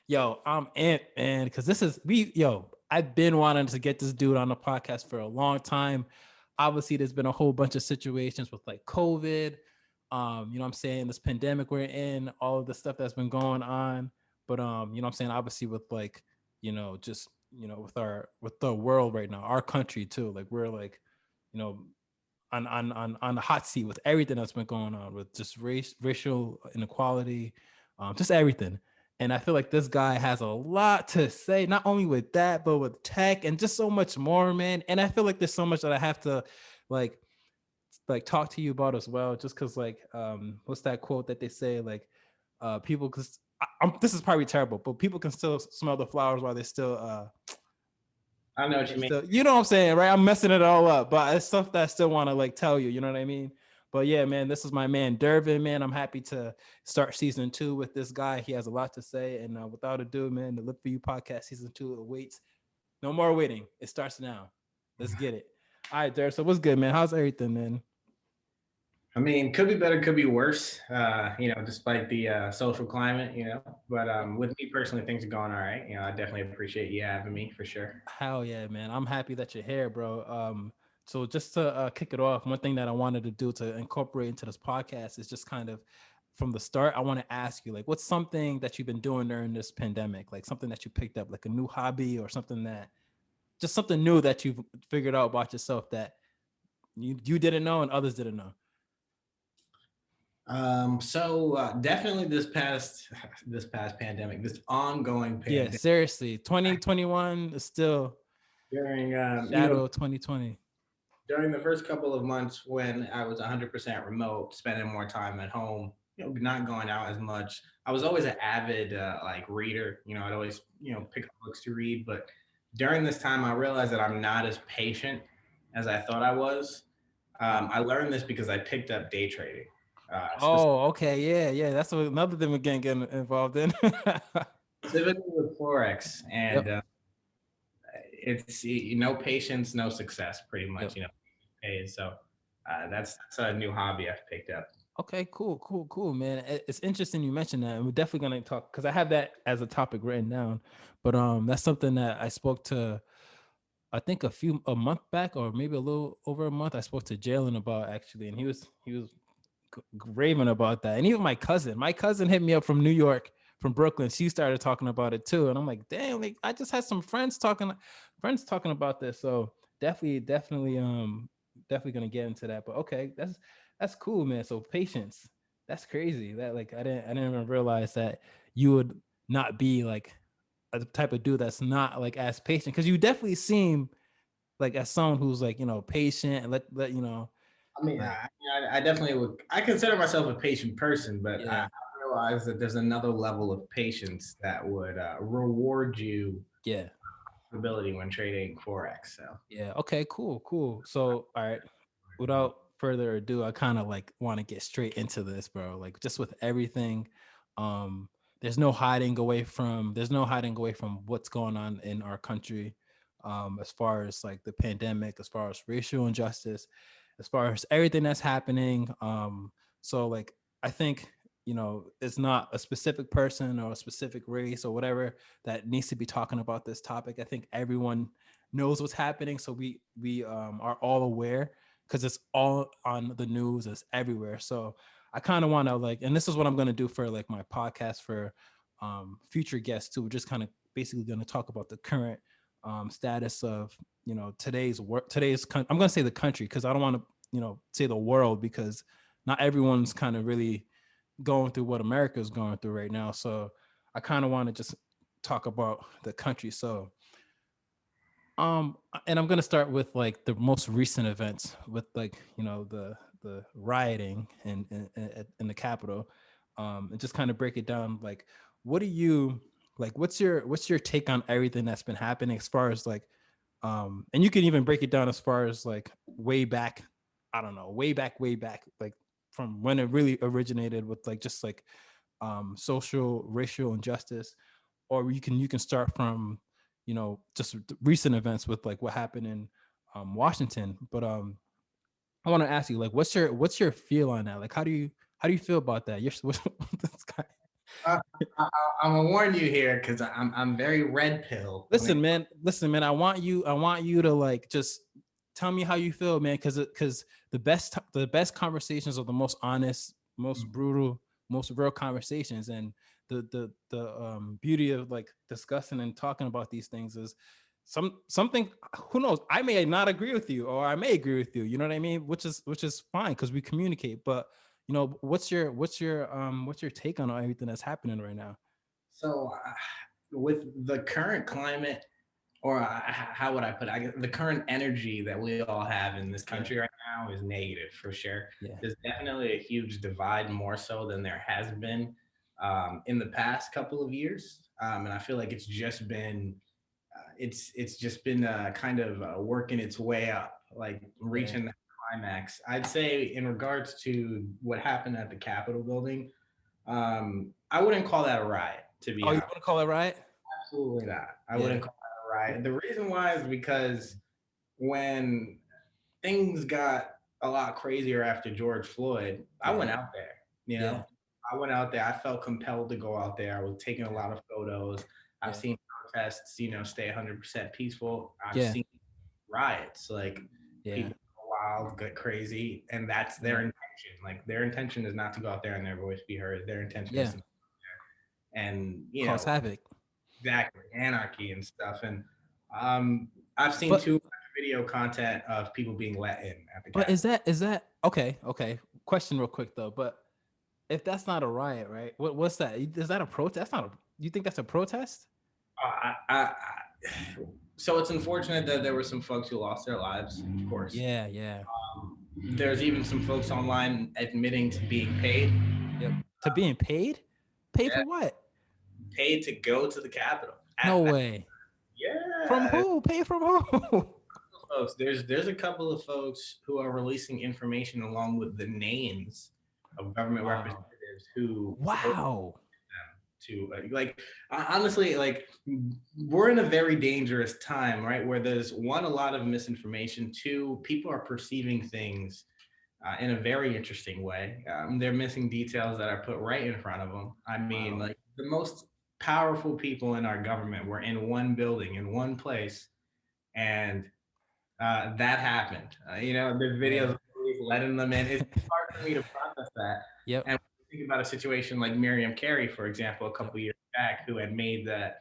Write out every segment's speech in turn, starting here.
Yo, I'm amped, man, because this is I've been wanting to get this dude on the podcast for a long time. Obviously, there's been a whole bunch of situations with like COVID, you know what I'm saying, this pandemic we're in, all of the stuff that's been going on. But you know what I'm saying, obviously with like, just with the world right now, our country too. Like we're like, you know, on the hot seat with everything that's been going on with just racial inequality, just everything. And I feel like this guy has a lot to say, not only with that, but with tech and just so much more, man. And I feel like there's so much that I have to like talk to you about as well, just because like what's that quote that they say like people because this is probably terrible, but people can still smell the flowers while they're still I know what you mean. still, you know what I'm saying, right? I'm messing it all up, but it's stuff that I still want to like tell you. You know what I mean? But yeah, man, this is my man Dervin. Man, I'm happy to start season 2 with this guy. He has a lot to say, and without ado, man, the Live for You podcast season 2 awaits. No more waiting. It starts now. Let's get it. All right, Derv. So what's good, man? How's everything, man? I mean, could be better, could be worse. Despite the social climate, But with me personally, things are going all right. I definitely appreciate you having me for sure. Hell yeah, man. I'm happy that you're here, bro. So just to kick it off, one thing that I wanted to do to incorporate into this podcast is just kind of from the start, I want to ask you, like, what's something that you've been doing during this pandemic? Like something that you picked up, like a new hobby or something that just something new that you've figured out about yourself that you didn't know and others didn't know. Definitely this past pandemic, this ongoing Yeah, pandemic seriously. 2021 is still during shadow of 2020. during the first couple of months when I was 100% remote, spending more time at home, not going out as much. I was always an avid like reader. I'd always pick up books to read, but during this time, I realized that I'm not as patient as I thought I was. I learned this because I picked up day trading, Oh, okay. Yeah, yeah. That's another thing we're getting involved in. specifically with forex, Yep. and it's no patience, no success, pretty Yep. much. And so that's a new hobby I've picked up. Okay, cool, cool, cool, man. It's interesting you mentioned that, and we're definitely gonna talk because I have that as a topic written down. But that's something that I spoke to, I think a month back, or maybe a little over a month. I spoke to Jalen about actually, and he was raving about that. And even my cousin hit me up from New York, from Brooklyn. She started talking about it too, and I'm like, damn, like I just had some friends talking about this. So definitely gonna get into that. But okay, that's cool, man. So patience, that's crazy. That like I didn't even realize that you would not be like a type of dude that's not like as patient, because you definitely seem like as someone who's like patient and let I mean, like I definitely would. I consider myself a patient person, but I yeah, realize that there's another level of patience that would reward you yeah. ability when trading forex. So Yeah. Okay. Cool. Cool. So, all right. Without further ado, I kind of like want to get straight into this, bro. Like, just with everything, um, there's no hiding away from what's going on in our country, as far as like the pandemic, as far as racial injustice, as far as everything that's happening. So like, I think it's not a specific person or a specific race or whatever that needs to be talking about this topic. I think everyone knows what's happening, so we are all aware because it's all on the news, it's everywhere. So I kind of want to like, and this is what I'm going to do for like my podcast for future guests too. We're just kind of basically going to talk about the current status of today's work, I'm going to say the country, because I don't want to say the world, because not everyone's kind of really going through what America is going through right now. So I kind of want to just talk about the country. So and I'm gonna start with like the most recent events with like the rioting in the Capitol, and just kind of break it down. Like, what do you like? What's your take on everything that's been happening as far as like, and you can even break it down as far as like way back, I don't know, way back, like from when it really originated with like just like social racial injustice, or you can start from just recent events with like what happened in Washington. But I want to ask you, like, what's your feel on that? Like, how do you feel about that? You're this guy. Uh, I'm gonna warn you here because I'm very red pill when it. Listen, man. I want you to like just tell me how you feel, man. Because the best conversations are the most honest, most brutal, most real conversations. And the beauty of like discussing and talking about these things is something. Who knows? I may not agree with you, or I may agree with you. You know what I mean? Which is fine because we communicate. But what's your take on everything that's happening right now? So with the current climate, or how would I put it? The current energy that we all have in this Yeah, country right now is negative for sure. yeah, There's definitely a huge divide, more so than there has been in the past couple of years, and I feel like it's just been kind of working its way up, like yeah. reaching the climax. I'd say in regards to what happened at the Capitol building, I wouldn't call that a riot, to be Oh, you honest. want to call it right? Absolutely not. I Yeah, wouldn't call that a riot. The reason why is because when things got a lot crazier after George Floyd, I yeah, went out there. You yeah, know, I went out there. I felt compelled to go out there. I was taking a lot of photos. I've yeah, seen protests, stay 100% peaceful. I've yeah, seen riots, like yeah, people go wild, get crazy, and that's their yeah, intention. Like their intention is not to go out there and their voice be heard. Their intention is yeah. to, and Cause havoc. exactly anarchy and stuff. And um, I've seen But too much video content of people being let in at the but Capitol. is that okay? Okay. Question real quick though. But if that's not a riot, right? What's that? Is that a protest? That's not a. You think that's a protest? So it's unfortunate that there were some folks who lost their lives, of course. Yeah, yeah. There's even some folks online admitting to being paid, Yep. To being paid? Paid yeah, for what? paid to go to the Capitol. No way. From Yeah, who? Paid from who? folks. There's a couple of folks who are releasing information along with the names of government Wow. representatives who supposedly Wow. to like honestly, like we're in a very dangerous time, right, where there's one, a lot of misinformation, two, people are perceiving things in a very interesting way. They're missing details that are put right in front of them. I mean, Wow. like the most powerful people in our government were in one building in one place, and that happened. There's videos Yeah. of police letting them in. It's hard for me to process that. Yep. And think about a situation like Miriam Carey, for example, a Yep. couple years back, who had made that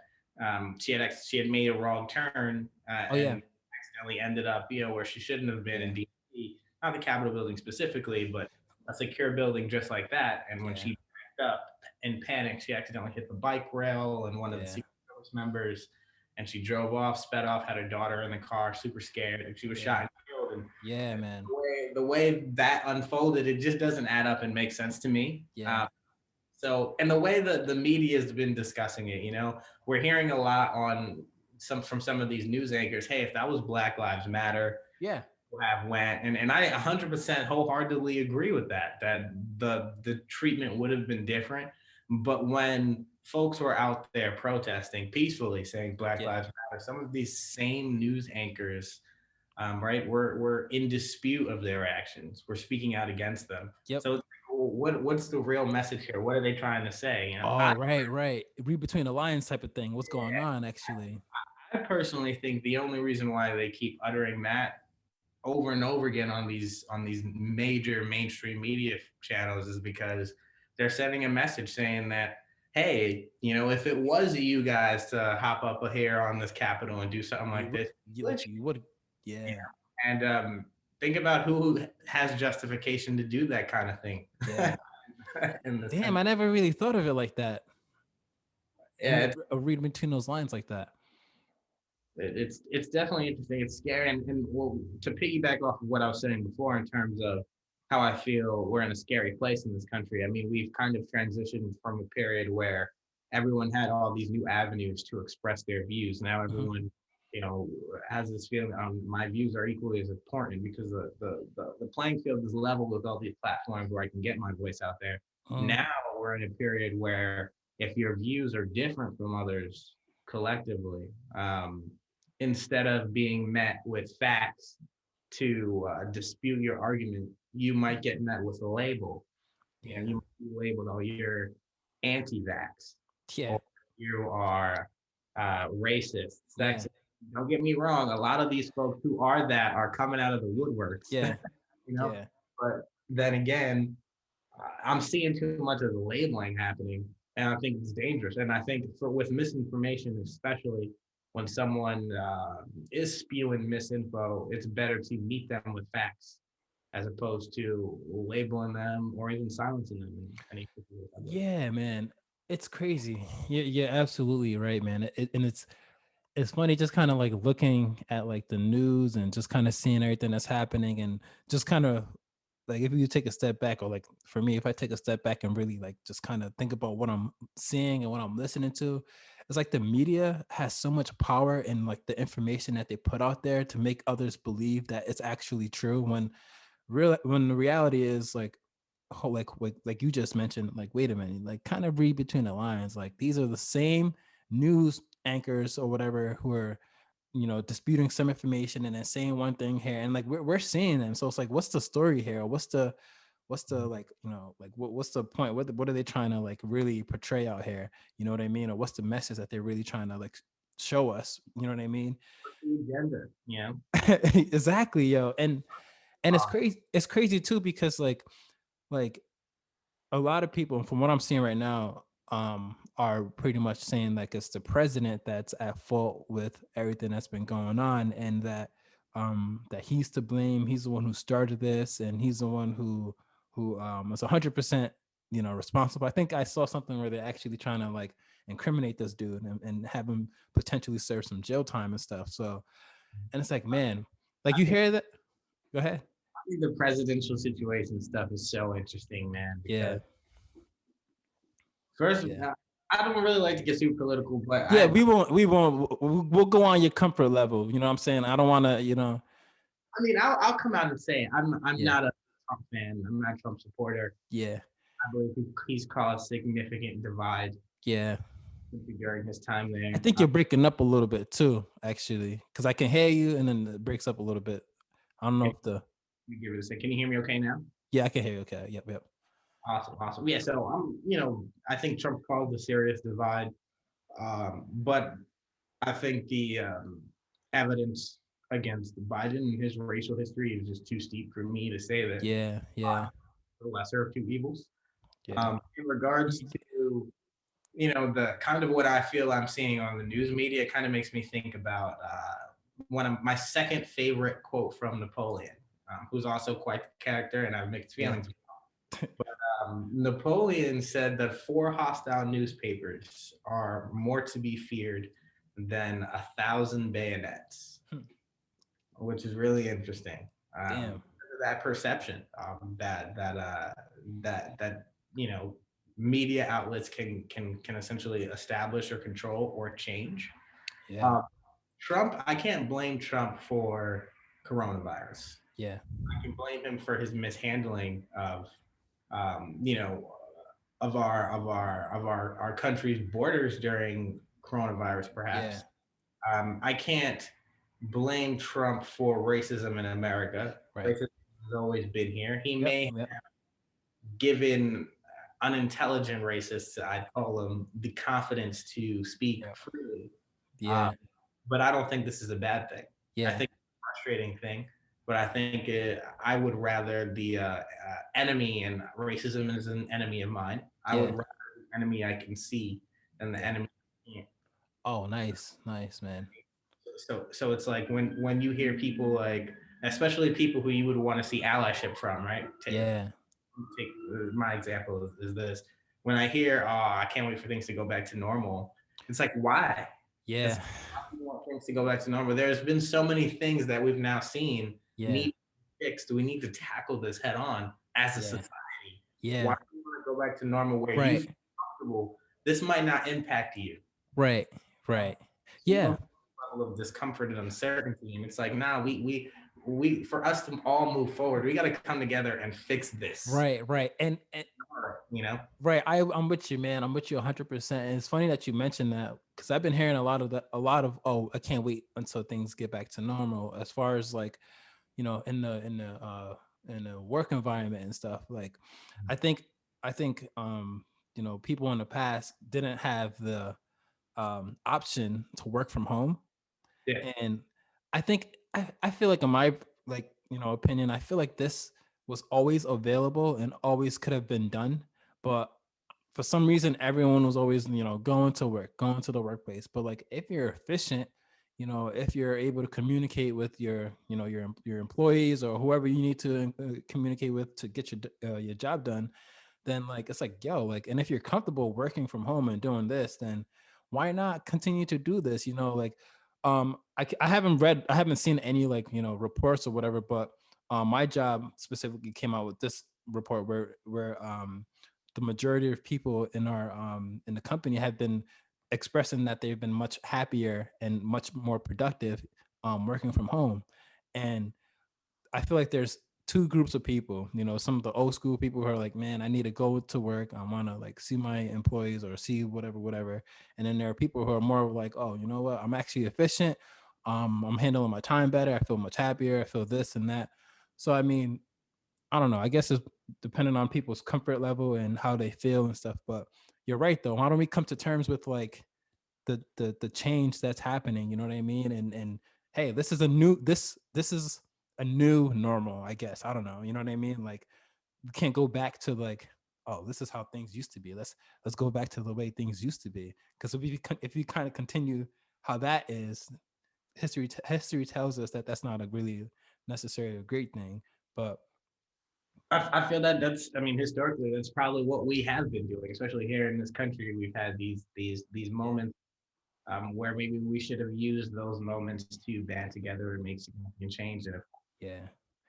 she had made a wrong turn Oh yeah. and accidentally ended up, where she shouldn't have been in Yeah. D.C. Not the Capitol building specifically, but a secure building just like that. And when Yeah. she backed up in panic, she accidentally hit the bike rail and one of the Yeah. Secret Service members, and she drove off, sped off, had her daughter in the car, super scared, and she was Yeah. shot and killed. And Yeah, man. the way that unfolded, it just doesn't add up and make sense to me. Yeah. And the way that the media has been discussing it, we're hearing a lot on some of these news anchors. Hey, if that was Black Lives Matter, Yeah. have went, and I 100% wholeheartedly agree with that, the treatment would have been different. But when folks were out there protesting peacefully, saying Black Yeah. Lives Matter, some of these same news anchors, right, we're in dispute of their actions, we're speaking out against them. Yep. So what's the real message here? What are they trying to say? Oh, right, right. Read between the lines type of thing. What's going on actually? I personally think the only reason why they keep uttering that over and over again on these major mainstream media channels is because they're sending a message saying that, hey, if it was you guys to hop up a hair on this Capitol and do something You like would this, you like you would yeah. and think about who has justification to do that kind of thing Yeah. in this Damn, country. I never really thought of it like that. And Yeah, read between those lines like that. it's definitely interesting. It's scary, and well, to piggyback off of what I was saying before in terms of how I feel we're in a scary place in this country. I mean, we've kind of transitioned from a period where everyone had all these new avenues to express their views. Now Mhm. everyone, has this feeling, my views are equally as important because the playing field is level with all these platforms where I can get my voice out there. Mm, Now we're in a period where if your views are different from others collectively, instead of being met with facts to dispute your argument, you might get met with a label. You yeah. might be labeled, oh, anti-vax, Yeah. or you are racist, Yeah. sexist. Don't get me wrong. A lot of these folks who are that are coming out of the woodworks, Yeah. you know. Yeah. But then again, I'm seeing too much of the labeling happening, and I think it's dangerous. And I think for with misinformation, especially when someone is spewing misinfo, it's better to meet them with facts as opposed to labeling them or even silencing them in any particular way. Yeah, man. It's crazy. You're absolutely right, man. And it's funny just kind of like looking at like the news and just kind of seeing everything that's happening and just kind of like if you take a step back, or like for me, if I take a step back and really like just kind of think about what I'm seeing and what I'm listening to, it's like the media has so much power in like the information that they put out there to make others believe that it's actually true when the reality is like like you just mentioned, like wait a minute, like kind of read between the lines, like these are the same news anchors or whatever who are disputing some information and then saying one thing here, and like we're seeing them. So it's like, what's the story here? What's the like, like what's the point? What are they trying to like really portray out here? You know what I mean? Or what's the message that they're really trying to like show us? You know what I mean? The agenda, you know. Exactly, yo. And it's Uh, crazy. It's crazy too because like a lot of people from what I'm seeing right now are pretty much saying like it's the president that's at fault with everything that's been going on, and that he's to blame. He's the one who started this, and he's the one who was 100% responsible. I think I saw something where they're actually trying to like incriminate this dude and have him potentially serve some jail time and stuff. So, and it's like, man, like I you think, hear that. Go ahead. I think the presidential situation stuff is so interesting, man, Yeah. because first, Yeah. I don't really like to get super political, but Yeah, we'll go on your comfort level. You know what I'm saying? I don't want to. I mean, I'll come out and say I'm Yeah. not a Trump fan. I'm not a Trump supporter. Yeah. I believe he's caused significant divide Yeah. during his time I there. think you're breaking up a little bit too, actually, because I can hear you and then it breaks up a little bit. I don't know Can if the you give it a second? Can you hear me okay now? yeah, I can hear you. Okay. Yep. Yep. Awesome, awesome. Yeah, so I think Trump caused a serious divide, but I think the evidence against Biden and his racial history is just too steep for me to say that Yeah. Yeah. the lesser of two evils. Yeah. In regards to the kind of what I feel I'm seeing on the news media, it kind of makes me think about one of my second favorite quote from Napoleon, who's also quite the character, and I have mixed Yeah. feelings. Napoleon said that four hostile newspapers are more to be feared than 1,000 bayonets, Hmm. which is really interesting. Damn. That perception that media outlets can essentially establish or control or change. Yeah. Uh, Trump, I can't blame Trump for coronavirus. Yeah. I can blame him for his mishandling of um, you know our country's borders during coronavirus, Yeah. perhaps. I can't blame Trump for racism in America. Right. Racism has always been here. He Yep. may Yep. have given unintelligent racists, I call them, the confidence to speak Yep. freely. Um, Yeah. but I don't think this is a bad thing. I Yeah. think it's a frustrating thing, but I think I would rather the enemy, and racism is an enemy of mine. I would Yeah. rather the enemy I can see than the Yeah. enemy I can't. Oh, nice. Nice, man. So it's like when you hear people like, especially people who you would want to see allyship from, right? Yeah. Take my example is this. When I hear, "Oh, I can't wait for things to go back to normal," it's like, why? It's Yeah. why do you want things to go back to normal? There's been so many things that we've now seen Yeah. need fixed. We need to tackle this head on as a Yeah. society. Why Yeah. do you want to go back to normal where you Right. feel comfortable? This might not impact you. Right. You know? Right. So you Yeah. don't feel a level of discomfort and uncertainty. And it's like, nah, we for us to all move forward, we got to come together and fix this. Right. Right. And You know? right. I'm with you, man. I'm with you 100%. And it's funny that you mentioned that because I've been hearing a lot of, oh, I can't wait until things get back to normal. As far as like, in the work environment and stuff. Like, I think, I think, people in the past didn't have the option to work from home. Yeah. And I think I feel like in my opinion, I feel like this was always available and always could have been done. But for some reason, everyone was always, going to work, going to the workplace. But like if you're efficient, if you're able to communicate with your employees or whoever you need to communicate with to get your job done, then like it's like, yo, like, and if you're comfortable working from home and doing this, then why not continue to do this? Like I haven't seen any like reports or whatever, but my job specifically came out with this report where the majority of people in our in the company have been expressing that they've been much happier and much more productive working from home. And I feel like there's two groups of people. Some of the old school people who are like, man, I need to go to work. I want to like see my employees or see whatever. And then there are people who are more like, oh, you know what? I'm actually efficient. I'm handling my time better. I feel much happier. I feel this and that. So I mean, I don't know. I guess it's depending on people's comfort level and how they feel and stuff. But you're right though. Why don't we come to terms with like the change that's happening, you know what I mean? And hey, this is a new normal, I guess. I don't know, you know what I mean? Like we can't go back to like, oh, this is how things used to be. Let's go back to the way things used to be. Because if you kind of continue how that is, history tells us that that's not a really necessarily a great thing. But I feel that I mean, historically, that's probably what we have been doing, especially here in this country. We've had these yeah, moments where maybe we should have used those moments to band together and make significant change. And yeah,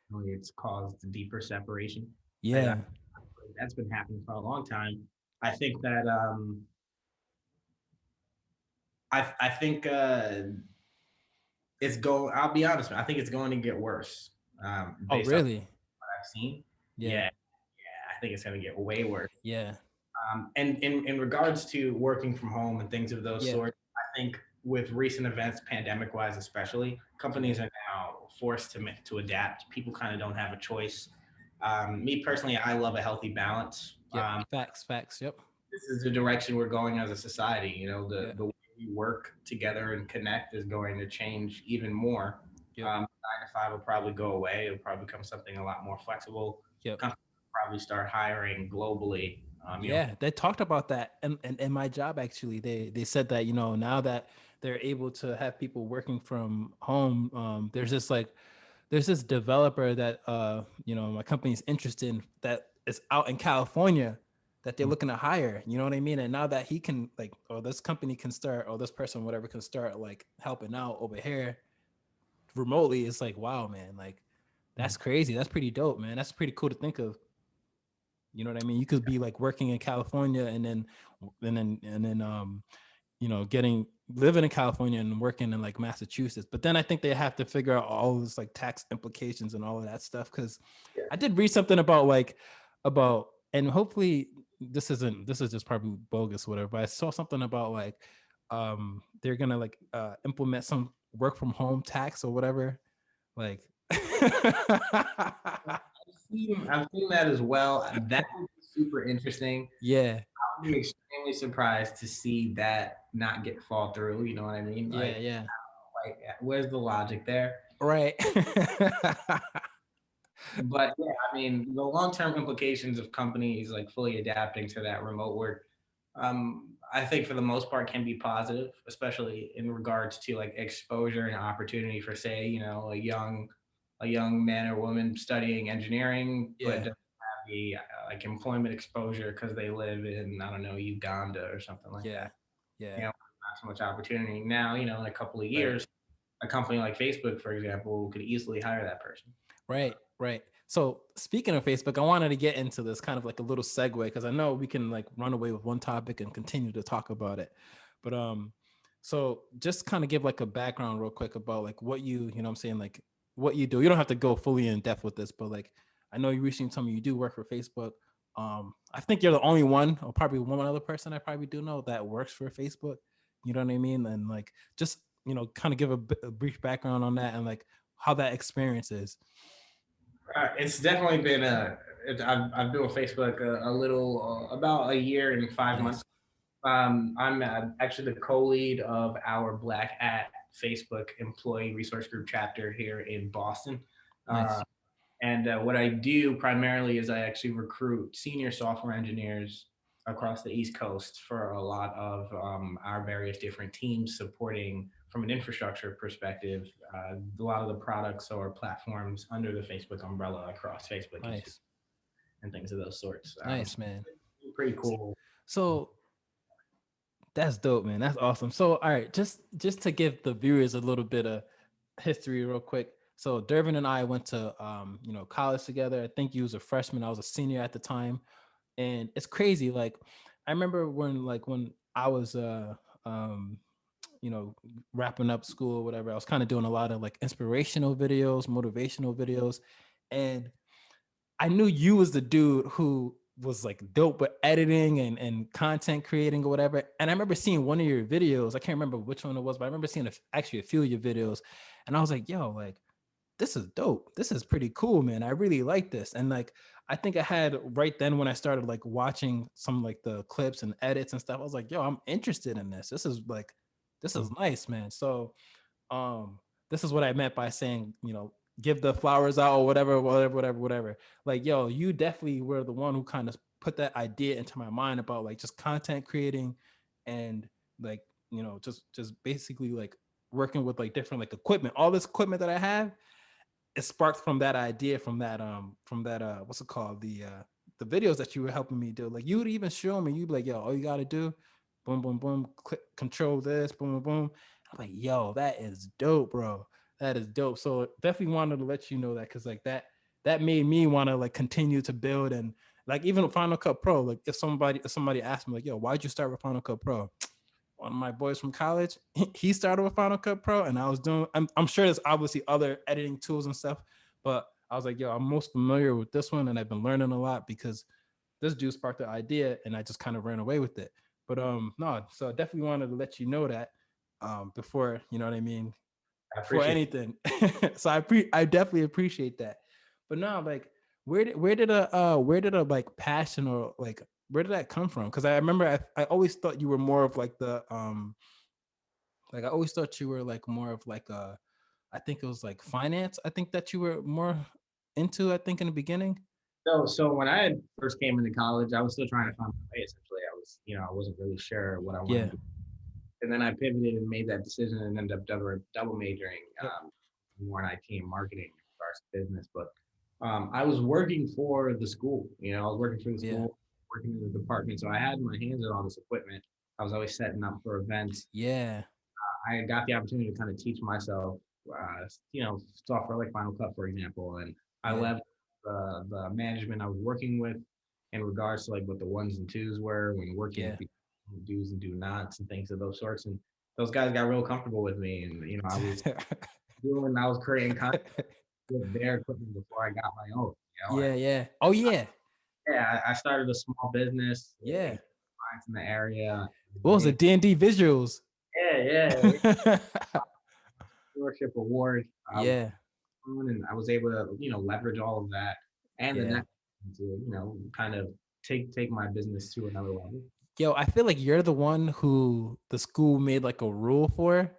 unfortunately, it's caused deeper separation. And yeah. that's been happening for a long time. I think that I think it's going. I'll be honest, I think it's going to get worse Oh based on really? what I've seen. Yeah, Yeah, I think it's going to get way worse. yeah, And in regards to working from home and things of those yeah, sorts, I think with recent events, pandemic wise especially, yeah, companies are now forced to adapt. People kind of don't have a choice. Me personally, I love a healthy balance. yep. Facts. Yep, This is the direction we're going as a society. yeah, The way we work together and connect is going to change even more. yep, 9 to 5 will probably go away. It'll probably become something a lot more flexible. yep. Companies will probably start hiring globally. Yeah, they talked about that in my job actually. They said that, now that they're able to have people working from home, there's this developer that my company's interested in that is out in California that they're looking to hire, you know what I mean? And now that he can like, or this company can start, or this person, whatever, can start like helping out over here remotely, it's like, wow, man, like that's crazy. That's pretty dope, man. That's pretty cool to think of. You know what I mean? You could be like working in California and then getting living in California and working in like Massachusetts. But then I think they have to figure out all this like tax implications and all of that stuff. Cause I did read something about and hopefully this is just probably bogus or whatever, but I saw something about like they're gonna like implement some work from home tax or whatever. Like I've seen that as well. That would be super interesting. yeah, I'd be extremely surprised to see that not get fall through. You know what I mean? yeah. Where's the logic there? Right. But yeah, I mean, the long-term implications of companies like fully adapting to that remote work, I think for the most part can be positive, especially in regards to like exposure and opportunity for, say, a young man or woman studying engineering, but Yeah. doesn't have the like employment exposure because they live in, I don't know, Uganda or something like Yeah. that. Yeah. Not so much opportunity now. In a couple of Right. years, a company like Facebook, for example, could easily hire that person. Right. So speaking of Facebook, I wanted to get into this kind of like a little segue because I know we can like run away with one topic and continue to talk about it. But so just kind of give like a background real quick about like what you know what I'm saying, like what you do. You don't have to go fully in depth with this, but like I know you recently told me you do work for Facebook. I think you're the only one, or probably one other person I probably do know that works for Facebook. You know what I mean? And like just kind of give a brief background on that and like how that experience is. It's definitely been I've been with Facebook a little about a year and 5 months. Nice. I'm actually the co-lead of our Black at Facebook Employee Resource Group chapter here in Boston. Uh, Nice. and what I do primarily is I actually recruit senior software engineers across the East Coast for a lot of our various different teams supporting from an infrastructure perspective, a lot of the products or platforms under the Facebook umbrella across Facebook, YouTube, Nice. and things of those sorts. So Nice, man. pretty cool. So that's dope, man. That's awesome. So, all right, just to give the viewers a little bit of history real quick. So Dervin and I went to college together. I think he was a freshman. I was a senior at the time. And it's crazy. Like I remember when I was um you know, wrapping up school, whatever, I was kind of doing a lot of like inspirational videos, motivational videos. And I knew you was the dude who was like dope with editing and content creating or whatever. And I remember seeing one of your videos. I can't remember which one it was, but I remember seeing actually a few of your videos. And I was like, yo, like, this is dope. This is pretty cool, man. I really like this. And like, I think I had right then when I started like watching some like the clips and edits and stuff, I was like, yo, I'm interested in this. This is nice, man. So um this is what I meant by saying, give the flowers out or whatever. Like, yo, you definitely were the one who kind of put that idea into my mind about like just content creating and like, just basically like working with like different like equipment. All this equipment that I have, it sparked from that idea, from that what's it called? The videos that you were helping me do. Like you would even show me, you'd be like, yo, all you gotta do, boom, boom, boom, click control this, boom, boom, boom. I'm like, yo, that is dope, bro. That is dope. So definitely wanted to let you know that because like that made me want to like continue to build and like even Final Cut Pro. Like if somebody asked me like, yo, why'd you start with Final Cut Pro? One of my boys from college, he started with Final Cut Pro, and I was doing. I'm sure there's obviously other editing tools and stuff, but I was like, yo, I'm most familiar with this one, and I've been learning a lot because this dude sparked the idea, and I just kind of ran away with it. But no, so I definitely wanted to let you know that before, you know what I mean, I before appreciate anything. So I definitely appreciate that. But now, like, where did a like passion or like where did that come from? Because I remember I always thought you were more of like the like I always thought you were like more of like I think it was like finance. I think that you were more into, I think in the beginning. so when I had first came into college, I was still trying Yeah. to find my way. Essentially, I was, I wasn't really sure what I wanted Yeah. to do. And then I pivoted and made that decision and ended up double majoring Yep. more in IT and marketing in regards to business. But I was working for the school. I was working for the Yeah. school, working in the department. So I had my hands on all this equipment. I was always setting up for events. Yeah. I got the opportunity to kind of teach myself, software like Final Cut, for example, and I Yeah. left the management I was working with in regards to like what the ones and twos were when working Yeah. with the do's and do nots and things of those sorts. And those guys got real comfortable with me, and I was creating content with their equipment before I got my own. Yeah. Yeah. Oh yeah. Yeah, I started a small business, Yeah. clients in the area. What was it? D&D visuals. Yeah, stewardship award. Yeah. And I was able to, leverage all of that and the Yeah. net to, kind of take my business to another level. Yo, I feel like you're the one who the school made like a rule for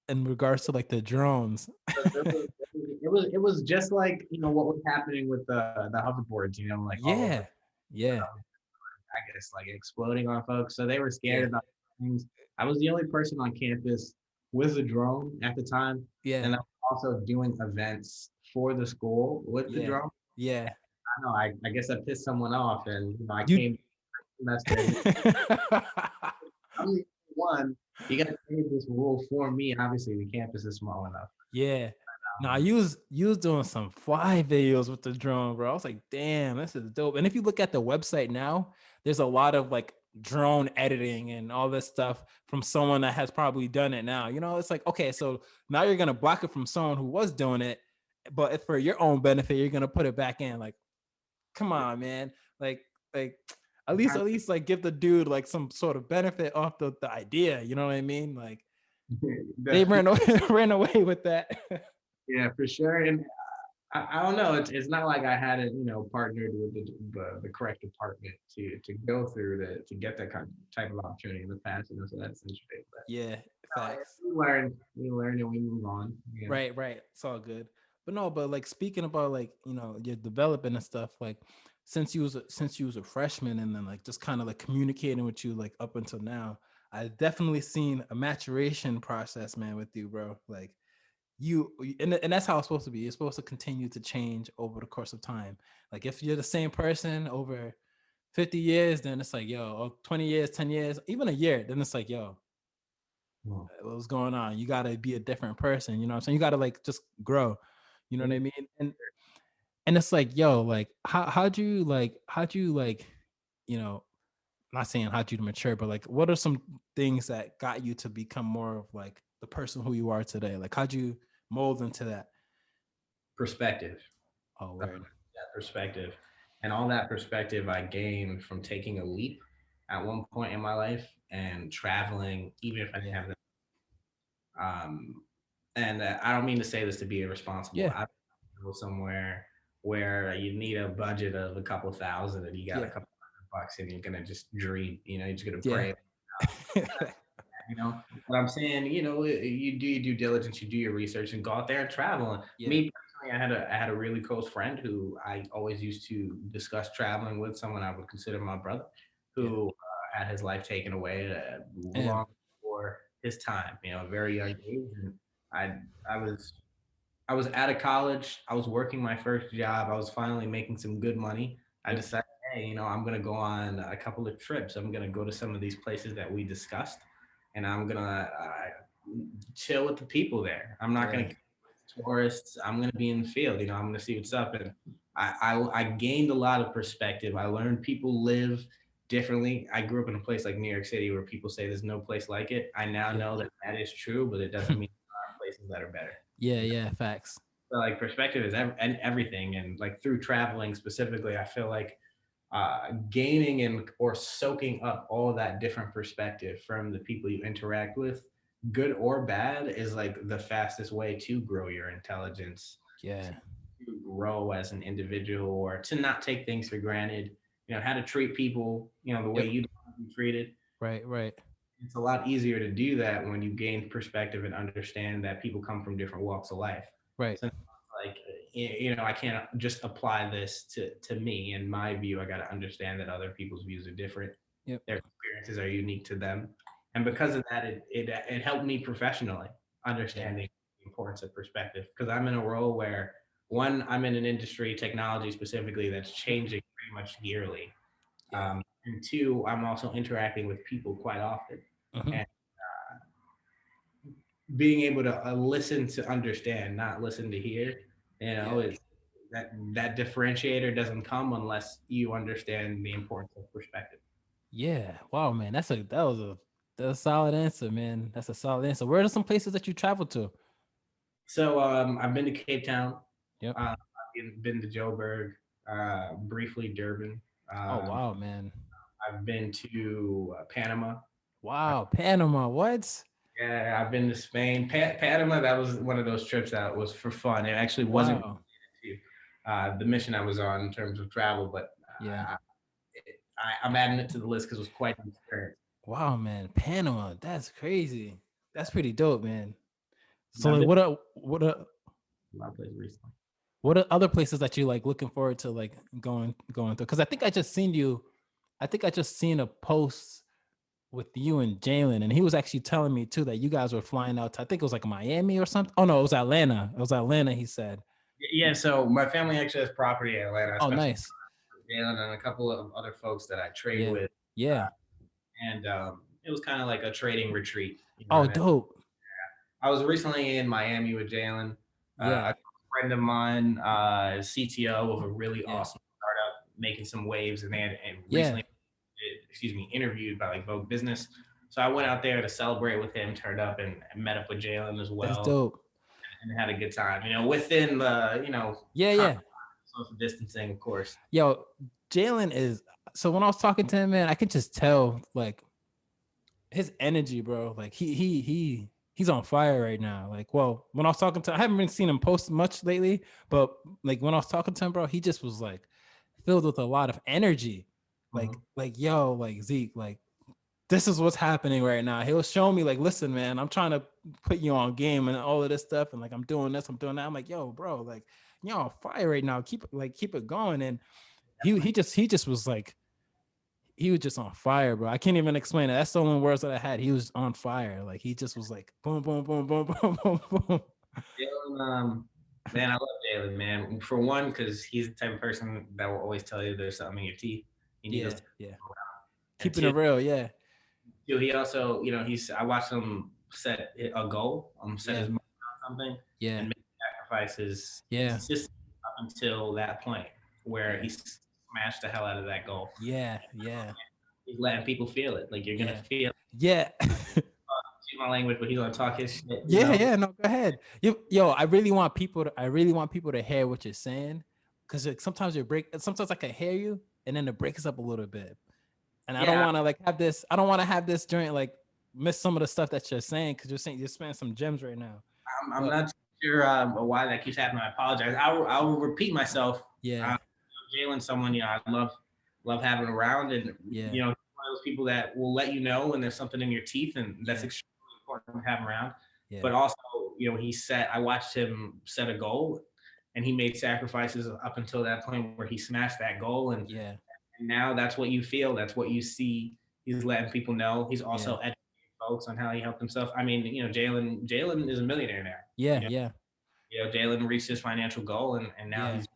in regards to like the drones. It was just like, what was happening with the hoverboards, like all over, Yeah. Yeah. I guess, like exploding on folks. So they were scared Yeah. about things. I was the only person on campus with a drone at the time, Yeah. and I was also doing events for the school with the Yeah. drone. Yeah. I know, I guess I pissed someone off, and I You came semester and I'm the one. You got to create this rule for me. Obviously, the campus is small enough. Yeah. Nah, Um, you was doing some fly videos with the drone, bro. I was like, damn, this is dope. And if you look at the website now, there's a lot of like drone editing and all this stuff from someone that has probably done it now. It's like, okay, so now you're gonna block it from someone who was doing it, but if for your own benefit, you're gonna put it back in. Like, come on, man. Like at least like give the dude like some sort of benefit off the idea. You know what I mean? Like they the, ran away, ran away with that. yeah, for sure. And I don't know. It's not like I had it, partnered with the correct department to go through to get that kind of type of opportunity in the past. So that's interesting. But Yeah, facts. we learn, and we move on. Right, right. It's all good. But no, but like speaking about like, your developing and stuff, like since you was a freshman and then like just kind of like communicating with you like up until now, I definitely seen a maturation process, man, with you, bro. Like and that's how it's supposed to be. It's supposed to continue to change over the course of time. Like if you're the same person over 50 years, then it's like, yo, or 20 years, 10 years, even a year, then it's like, yo, Hmm. what's going on? You gotta be a different person. You know what I'm saying? You gotta like just grow. You know what I mean? And it's like, yo, like how'd you like, you know, not saying how'd you to mature, but like what are some things that got you to become more of like the person who you are today? Like how'd you mold into that? Perspective. Oh, uh, word. that perspective, and all that perspective I gained from taking a leap at one point in my life and traveling, even if I didn't Yeah. have the and I don't mean to say this to be irresponsible. Yeah. I go somewhere where you need a budget of a couple thousand and you got a Yeah. couple $100 and you're gonna just dream, you're just gonna Yeah. pray. But I'm saying, you do your due diligence, you do your research, and go out there and travel. And Yeah. me personally, I had a really close friend who I always used to discuss traveling with, someone I would consider my brother, Yeah. who had his life taken away And long before his time, a very young age, and I I was I was out of college. I was working my first job. I was finally making some good money. I yep. decided, hey, I'm going to go on a couple of trips. I'm going to go to some of these places that we discussed, and I'm going to chill with the people there. I'm not going Yeah. to tourists. I'm going to be in the field. I'm going to see what's up. And I gained a lot of perspective. I learned people live differently. I grew up in a place like New York City where people say there's no place like it. I now Yeah. know that that is true, but it doesn't mean there are places that are better. Yeah. Yeah. Facts. So like perspective is and everything, and like through traveling specifically, I feel like gaining and or soaking up all of that different perspective from the people you interact with, good or bad, is like the fastest way to grow your intelligence, to, Yeah. to grow as an individual, or to not take things for granted. How to treat people, the way Yep. you want to be treated. Right. Right. It's a lot easier to do that when you gain perspective and understand that people come from different walks of life. Right. So like, I can't just apply this to me and my view. I got to understand that other people's views are different. Yep. Their experiences are unique to them, and Yep. because of that, it helped me professionally Yeah. understanding the importance of perspective. Because I'm in a role where, one, I'm in an industry, technology specifically, that's Yep. changing pretty much yearly, Yeah. and two, I'm also interacting with people quite often, Hmm. and being able to listen to understand, not listen to hear. Yeah. It's that differentiator doesn't come unless you understand the importance of perspective. Yeah. Wow, man. That's a solid answer, man. That's a solid answer. Where are some places that you traveled to? So I've been to Cape Town. Yep. I've been to Joburg, briefly Durban. Oh, Um, wow, man. I've been to Panama. Uh, Wow, Panama. What? yeah, I've been to Spain. Panama, that was one of those trips that was for fun. It actually wasn't Wow. to the mission I was on in terms of travel, but Yeah. I'm adding it to the list because it was quite an experience. Wow, man. Panama. That's crazy. That's pretty dope, man. So I've like been to a lot of places recently. what are other places that you like looking forward to like going through? Because I think I just seen a post with you and Jalen, and he was actually telling me too that you guys were flying out to, I think it was like Miami or something. Oh no, it was Atlanta. It was Atlanta, he said. Yeah, so my family actually has property in Atlanta. I Oh, spent some nice. time with Jalen and a couple of other folks that I trade Yeah. with, Yeah. and it was kind of like a trading retreat. Oh, And dope. I was recently in Miami with Jalen. Yeah. A friend of mine, is CTO of a really Yeah. awesome startup, making some waves, and Yeah. recently, interviewed by like Vogue Business. So I went out there to celebrate with him, turned up and met up with Jalen as That's well, dope. and had a good time. Within the Yeah, yeah. social distancing, of course. Yo, Jalen is so when I was talking to him, man, I could just tell like his energy, bro. Like he's on fire right now. Like, well, when I was talking to, I haven't been seen him post much lately, but like when I was talking to him, bro, he just was like filled with a lot of energy. Mhm. Like, yo, like Zeke, like this is what's happening right now. He'll show me, like, listen, man, I'm trying to put you on game and all of this stuff, and like I'm doing this, I'm doing that. I'm like, yo, bro, like you're on fire right now. Keep it going. And he just was like he was just on fire, bro. I can't even explain it. That's the only words that I had. He was on fire. Like he just was like boom, boom, boom, boom, boom, boom, boom. Jalen, man, I love Jalen, man. For one, because he's the type of person that will always tell you there's something in your teeth. You need those Yeah, teeth yeah. to go around. And Keeping it real. Yeah, he also, I watched him set a goal, set yeah, his mind on something, yeah, and make sacrifices yeah, consistently up until that point where yeah, he smashed the hell out of that goal. yeah, yeah, He's letting people feel it. Like you're gonna yeah, feel yeah. my language, but he's gonna talk his shit. Yeah, yeah, no, go ahead. Yo, I really want people to hear what you're saying, because like, sometimes I can hear you, and then it breaks up a little bit, and I don't Yeah, want to like have this. I don't want to have this joint like miss some of the stuff that you're saying, because you're spending some gems right now. I'm But not sure why that keeps happening. I apologize. I will repeat myself. yeah, Jalen's someone I love having around, and yeah, one of those people that will let you know when there's something in your teeth, and that's yeah, extremely important to have around. yeah, But also, I watched him set a goal, and he made sacrifices up until that point where he smashed that goal, yeah, and now that's what you feel, that's what you see. He's letting people know. He's yeah, also educating folks on how he helped himself. I mean, Jalen is a millionaire now. yeah, yeah, Jalen reached his financial goal, and now yeah, he's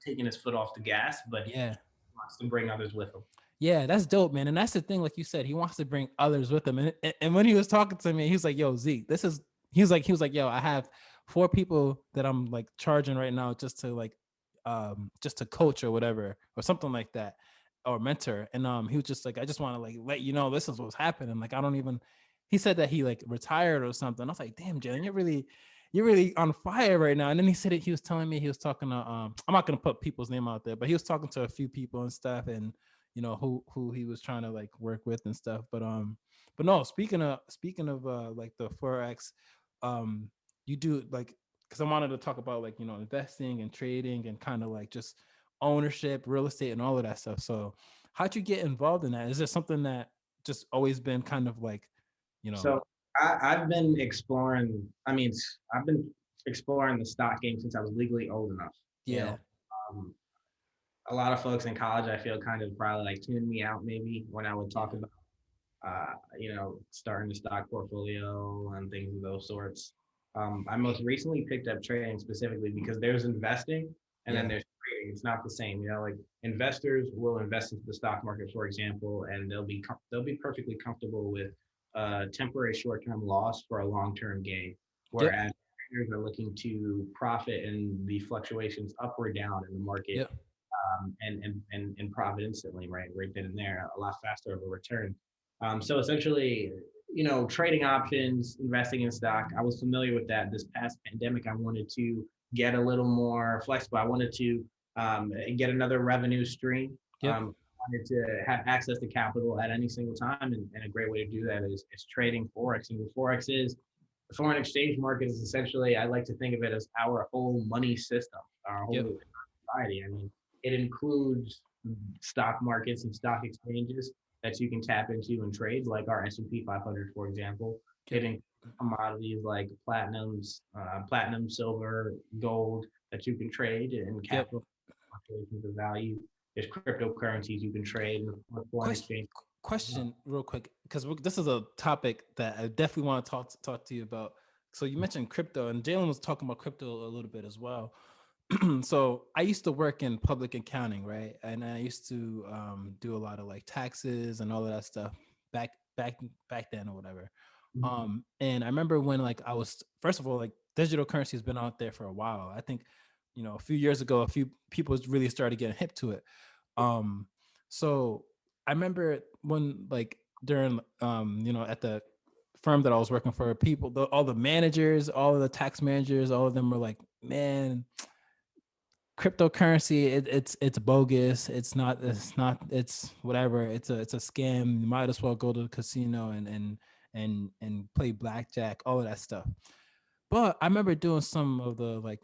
taking his foot off the gas, but he yeah. wants to bring others with him. Yeah, that's dope, man. And that's the thing, like you said, he wants to bring others with him. And when he was talking to me, he was like, "Yo, Zeke, this is." He was like, "Yo, I have 4 people that I'm like charging right now just to coach or whatever or something like that, or mentor." And he was just like, "I just want to like let you know this is what's happening." Like I don't even. He said that he like retired or something. I was like, "Damn, Jalen, you're really on fire right now." And then he said it. He was telling me he was talking to I'm not gonna put people's name out there, but he was talking to a few people and stuff, and who he was trying to like work with and stuff. But no, speaking of like the forex, um you do like, because I wanted to talk about like investing and trading and kind of like just ownership, real estate, and all of that stuff. So how'd you get involved in that? Is there something that just always been kind of like you know So I've been exploring. I mean, I've been exploring the stock game since I was legally old enough. You yeah, know, um, a lot of folks in college, I feel, kind of probably like tuned me out maybe when I would talk yeah, about, starting a stock portfolio and things of those sorts. I most recently picked up trading specifically because there's investing and then yeah, there's trading. It's not the same. Like investors will invest into the stock market, for example, and they'll be perfectly comfortable with temporary short-term loss for a long-term gain. yep, Whereas traders are looking to profit in the fluctuations up or down in the market, yep, and profit instantly, right then and there, a lot faster of a return. So essentially, trading options, investing in stock. I was familiar with that. This past pandemic, I wanted to get a little more flexible. I wanted to get another revenue stream. yep, Wanted to have access to capital at any single time, and a great way to do that is trading forex. And what forex is, the foreign exchange market is essentially, I like to think of it as our whole money system, our yep, whole society. I mean, it includes stock markets and stock exchanges that you can tap into and trade, like our S&P 500, for example. yep, It includes commodities like platinum, silver, gold that you can trade, and yep. capital fluctuations of value. There's cryptocurrencies you can trade, and foreign Question exchange. question real quick, because this is a topic that I definitely want to talk to you about. So you mentioned crypto, and Jalen was talking about crypto a little bit as well. So I used to work in public accounting, right? And I used to do a lot of like taxes and all of that stuff back back back then or whatever. And I remember when like I was, first of all, like digital currency has been out there for a while. I think a few years ago, a few people really started getting hip to it. Um, so I remember when like during at the firm that I was working for, all the managers, all of the tax managers, all of them were like, man, cryptocurrency, it's bogus. It's whatever. It's a scam. You might as well go to the casino and and play blackjack, all of that stuff. But I remember doing some of the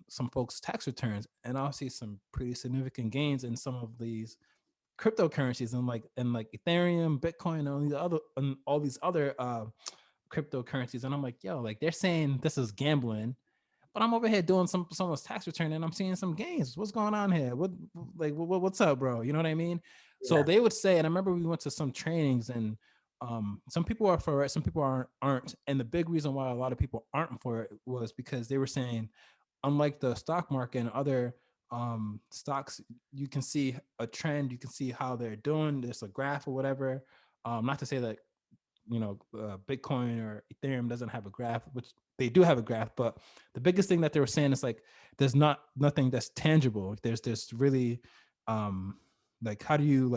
some folks' tax returns, and I'll see some pretty significant gains in some of these cryptocurrencies and like Ethereum, Bitcoin, and all these other cryptocurrencies. And I'm like, yo, like they're saying this is gambling, but I'm over here doing someone's tax return and I'm seeing some gains. What's going on here? What's up, bro? You know what I mean? So Yeah. they would say, and I remember we went to some trainings and some people are for it, some people aren't. And the big reason why a lot of people aren't for it was because they were saying, unlike the stock market and other stocks, you can see a trend, you can see how they're doing. There's a graph or whatever. Not to say that Bitcoin or Ethereum doesn't have a graph, which they do have a graph, but the biggest thing that they were saying is like there's nothing that's tangible. There's really um like how do you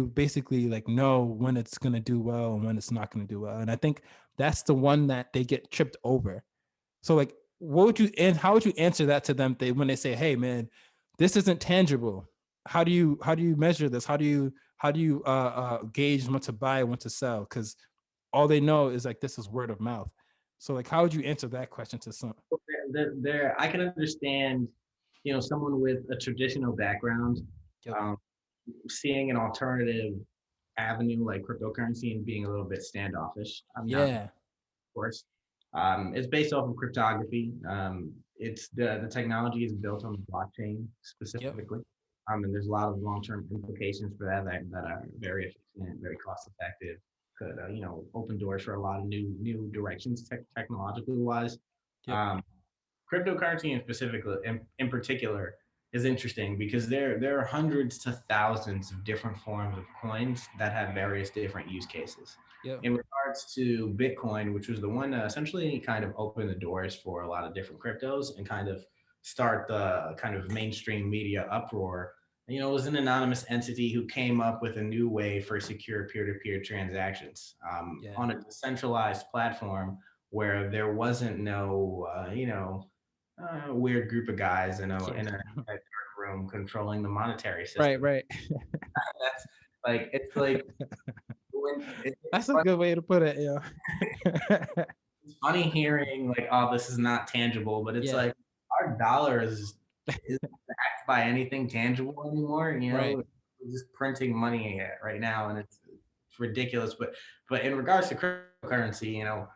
basically like know when it's gonna do well and when it's not gonna do well? And I think that's the one that they get tripped over. So like what would you and how would you answer that to them when they say, hey man, this isn't tangible? How do you measure this? How do you gauge when to buy, when to sell? Because all they know is like this is word of mouth. So like how would you answer that question to some? I can understand, someone with a traditional background, Yep. um, seeing an alternative avenue like cryptocurrency and being a little bit standoffish. I'm not, of Yeah. course. It's based off of cryptography. It's the technology is built on the blockchain Yep. specifically. And there's a lot of long-term implications for that are very efficient, very cost-effective. Could open doors for a lot of new directions technologically wise. Yep. Um, Cryptocurrency in particular is interesting because there are hundreds to thousands of different forms of coins that have various different use cases. Yep. In regards to Bitcoin, which was the one that essentially kind of opened the doors for a lot of different cryptos and kind of start the kind of mainstream media uproar, it was an anonymous entity who came up with a new way for secure peer-to-peer transactions Yeah. on a decentralized platform where there wasn't no, weird group of guys Yeah. in a dark room controlling the monetary Right. system. Right. That's it's like That's a good way to put it. it's funny hearing like, oh, this is not tangible, but it's Yeah. like our dollar is backed by anything tangible anymore. Right. We're just printing money right now, and it's ridiculous. But in regards to cryptocurrency,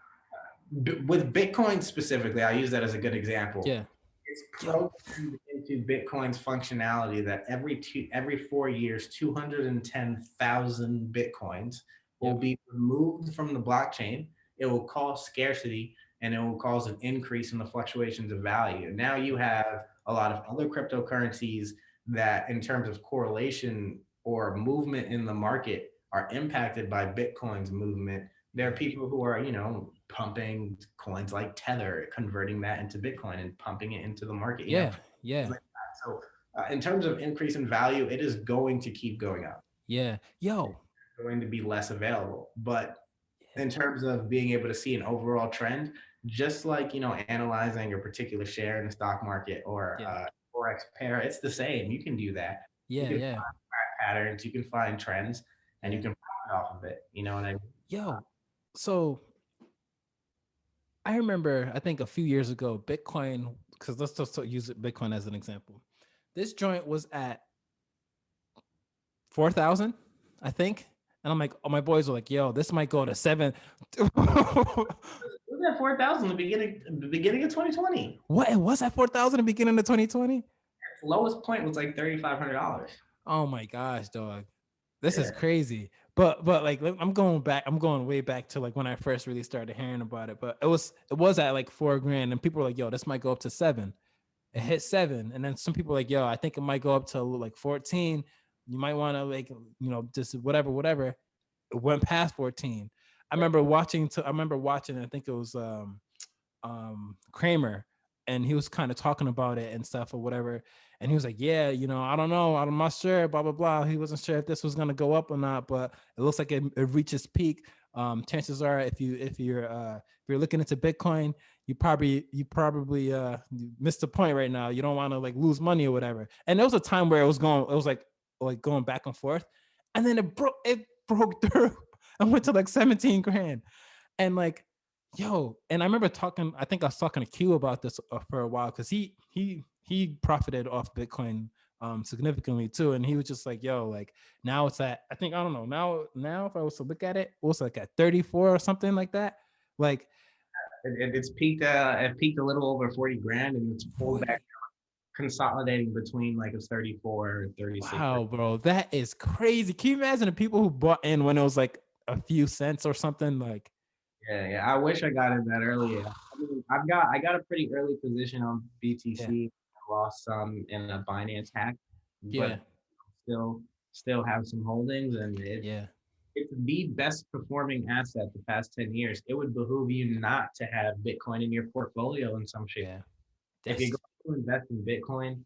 with Bitcoin specifically, I'll use that as a good example. Yeah. It's Yo. programmed into Bitcoin's functionality that every 4 years, 210,000 Bitcoins will Yep. be removed from the blockchain. It will cause scarcity and it will cause an increase in the fluctuations of value. Now you have a lot of other cryptocurrencies that, in terms of correlation or movement in the market, are impacted by Bitcoin's movement. There are Yeah. people who are, pumping coins like Tether, converting that into Bitcoin and pumping it into the market, Yeah. things Yeah. like that. So, in terms of increase in value, it is going to keep going up. Yeah. Yo. It's going to be less available. But Yeah. in terms of being able to see an overall trend, just like, analyzing a particular share in the stock market or Yeah. forex pair, it's the same. You can do that. You Yeah. can Yeah. find patterns, you can find trends, and you Yeah. can profit off of it. You know what I mean? Yo. So I remember, I think a few years ago, Bitcoin, because let's just use Bitcoin as an example. This joint was at 4,000, I think. And I'm like, oh, my boys were like, yo, this might go to seven. It was at 4,000 the beginning of 2020. What? It was at 4,000 in the beginning of 2020? Its lowest point was like $3,500. Oh my gosh, dog. This is Yeah. crazy. But like I'm going way back to like when I first really started hearing about it. But it was at like 4 grand and people were like, yo, this might go up to seven. It hit seven. And then some people were like, yo, I think it might go up to like 14. You might want to like, just whatever. It went past 14. I remember watching, I think it was Kramer, and he was kind of talking about it and stuff or whatever. And he was like, "Yeah, I don't know, I'm not sure." Blah blah blah. He wasn't sure if this was gonna go up or not, but it looks like it reaches peak. Chances are, if you're looking into Bitcoin, you missed the point right now. You don't want to like lose money or whatever. And there was a time where it was like going back and forth, and then it broke through. I went to like 17 grand. And like, yo, and I remember talking, I think I was talking to Q about this for a while because he profited off Bitcoin significantly too. And he was just like, yo, like now it's at, I think, I don't know, now if I was to look at it, it was like at 34 or something like that. Like It's peaked. It peaked a little over 40 grand, and it's pulled 40. back, consolidating between like a 34 or 36. Wow, bro, that is crazy. Can you imagine the people who bought in when it was like a few cents or something? Like, Yeah. I wish I got in that earlier. I mean, I got a pretty early position on yeah, BTC. I lost some in a Binance hack, yeah, but still still have some holdings, and yeah, it's the best performing asset the past 10 years. It would behoove you not to have Bitcoin in your portfolio in some shape. yeah. If you're That's going to invest in Bitcoin,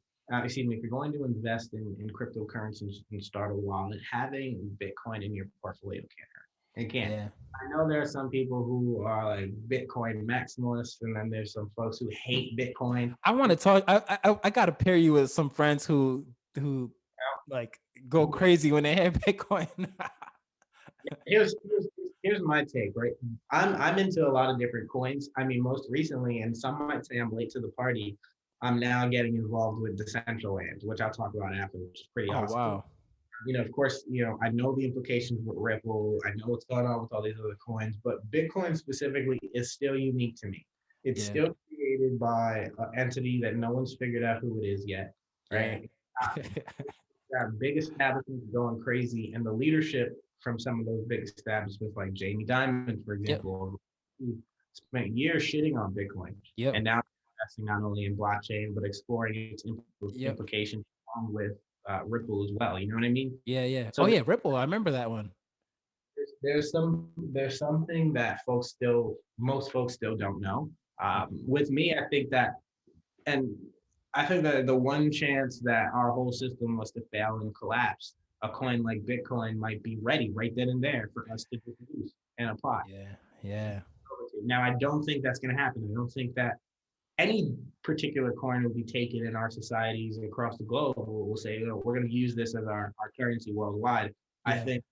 excuse me, if you're going to invest in cryptocurrencies and start a wallet, having Bitcoin in your portfolio can't hurt. It can't. yeah. I know there are some people who are like Bitcoin maximalists, and then there's some folks who hate Bitcoin. I want to talk. I got to pair you with some friends who like go crazy when they have Bitcoin. Here's my take, right? I'm into a lot of different coins. I mean, most recently, and some might say I'm late to the party, I'm now getting involved with Decentraland, which I'll talk about after, which is pretty Oh awesome. wow. You know, of course, you know, I know the implications with Ripple. I know what's going on with all these other coins, but Bitcoin specifically is still unique to me. It's Yeah. still created by an entity that no one's figured out who it is yet, Yeah. right? Got big establishments going crazy, and the leadership from some of those big establishments, like Jamie Dimon, for Yep. example, who spent years shitting on Bitcoin, Yep. and now investing not only in blockchain but exploring its Yep. implications along with Ripple as well. You know what I mean? Yeah. Yeah. Oh So yeah, Ripple. I remember that one. there's something that most folks still don't know. With me, I think that, and I think that the one chance that our whole system was to fail and collapse, a coin like Bitcoin might be ready right then and there for us to just use and apply. Yeah. Yeah. Now, I don't think that's going to happen. I don't think that any particular coin will be taken in our societies across the globe. We'll say, we're going to use this as our currency worldwide. I Yeah. think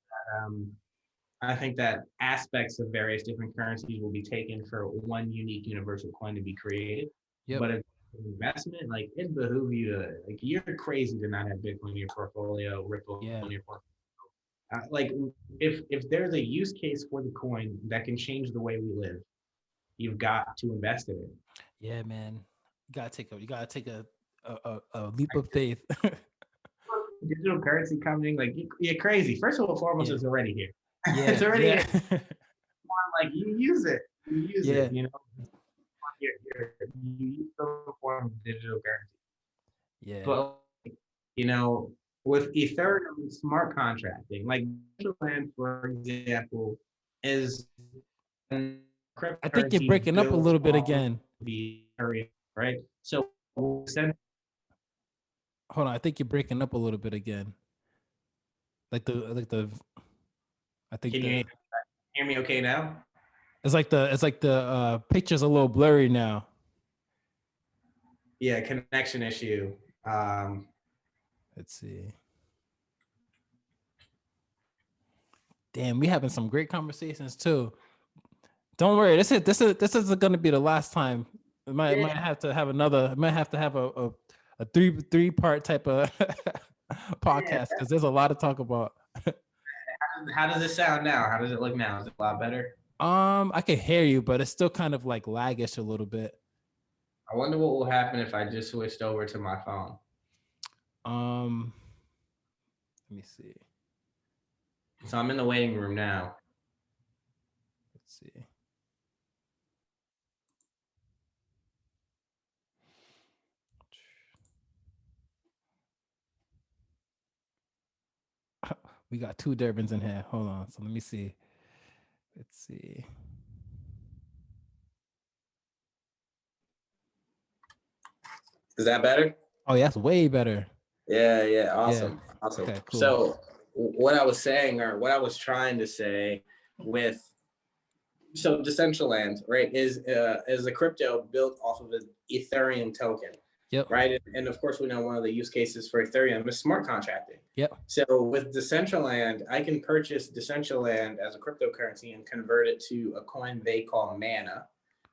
I think that aspects of various different currencies will be taken for one unique universal coin to be created. Yep. But as an investment, like it behooves you to, like, you're crazy to not have Bitcoin in your portfolio, Ripple Yeah. in your portfolio. Like if there's a use case for the coin that can change the way we live, you've got to invest in it. Yeah, man. You gotta take a leap of faith. Digital currency coming, like you're crazy. First of all, foremost, Yeah. it's already here. It's Yeah. already Yeah. here. Like you use it. You use Yeah. it. You know, you use some form of digital currency. Yeah. But you know, with Ethereum smart contracting, like Land, for example, is I think you're cryptocurrency breaking up a built little bit off of again. the Ethereum, right? So send. Hold on. I think you're breaking up a little bit again. Like the I think Can you hear me okay now? it's like the picture's a little blurry now. Yeah, connection issue. Let's see. Damn, we having some great conversations too. Don't worry, this is going to be the last time. Might have to have another. Might have to have a three part type of podcast because there's a lot to talk about. How does it sound now? How does it look now? Is it a lot better? I can hear you, but it's still kind of like laggish a little bit. I wonder what will happen if I just switched over to my phone. Um, let me see. So I'm in the waiting room now. Let's see. We got two Dervins in here. Hold on. So let me see. Let's see. Is that better? Oh, yeah, that's way better. Yeah. Awesome. Yeah. Awesome. Okay, cool. So what I was saying, or what I was trying to say with, so Decentraland, right, is a crypto built off of an Ethereum token. Yep. right? And of course, we know one of the use cases for Ethereum is smart contracting. Yep. So with Decentraland, I can purchase Decentraland as a cryptocurrency and convert it to a coin they call Mana,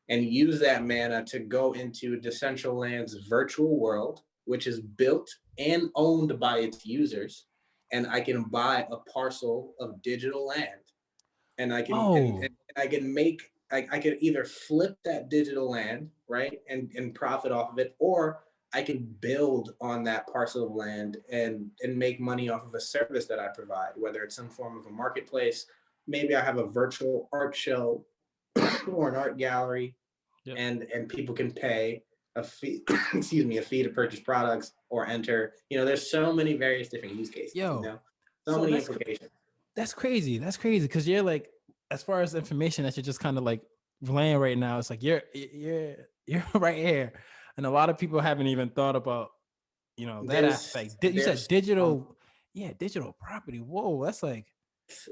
and use that Mana to go into Decentraland's virtual world, which is built and owned by its users. And I can buy a parcel of digital land, and Oh, I can make I could either flip that digital land, right, and profit off of it, or I can build on that parcel of land and make money off of a service that I provide, whether it's some form of a marketplace. Maybe I have a virtual art show or an art gallery, yep. and people can pay a fee, excuse me, a fee to purchase products or enter. There's so many various different use cases. Yo, So so many implications. that's crazy. That's crazy because you're like, as far as information that you're just kind of like relaying right now, it's like you're right here, and a lot of people haven't even thought about that aspect. You said There's digital, yeah, digital property. Whoa, that's like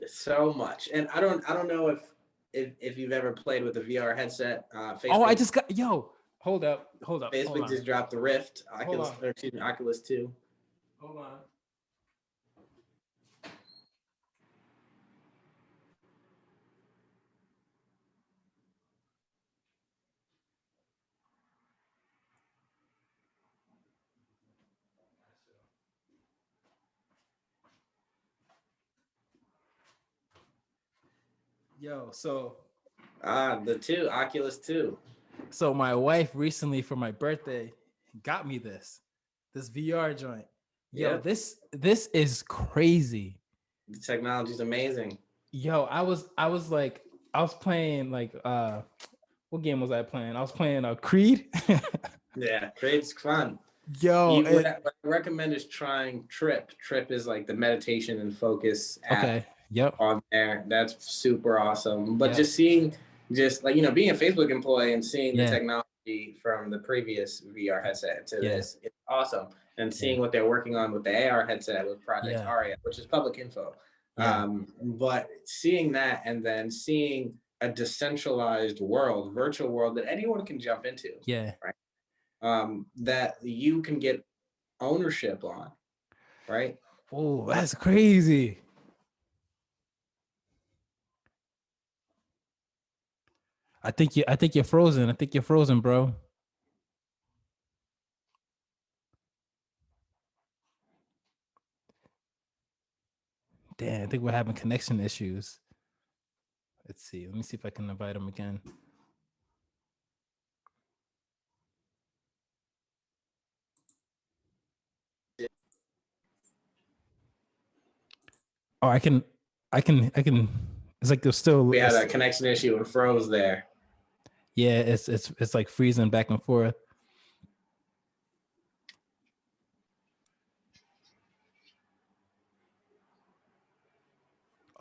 so much, and I don't know if you've ever played with a VR headset. oh, I Facebook just got hold up, hold Facebook on, just dropped the Rift, hold Oculus, on, or excuse me, Oculus 2. hold on. Yo, The Oculus 2. so my wife recently for my birthday got me this VR joint. Yo, Yep, this is crazy. the technology is amazing. Yo, I was playing like what game was I playing? I was playing Creed. Yeah, creates fun. Yo, What I recommend is trying Trip. Trip is like the meditation and focus app okay. Yep. on there. That's super awesome. But Yep. just seeing, just like, being a Facebook employee and seeing the Yeah. technology from the previous VR headset to Yeah. this, it's awesome. And seeing Yeah. what they're working on with the AR headset with Project Yeah. Aria, which is public info. Yeah. But seeing that, and then seeing a decentralized world, virtual world that anyone can jump into, Yeah. right? That you can get ownership on, right? Oh, that's crazy. I think you're frozen. I think you're frozen, bro. Damn, I think we're having connection issues. Let's see. Let me see if I can invite him again. Oh, I can. It's like there's still. We had a connection issue and froze there. Yeah, it's like freezing back and forth.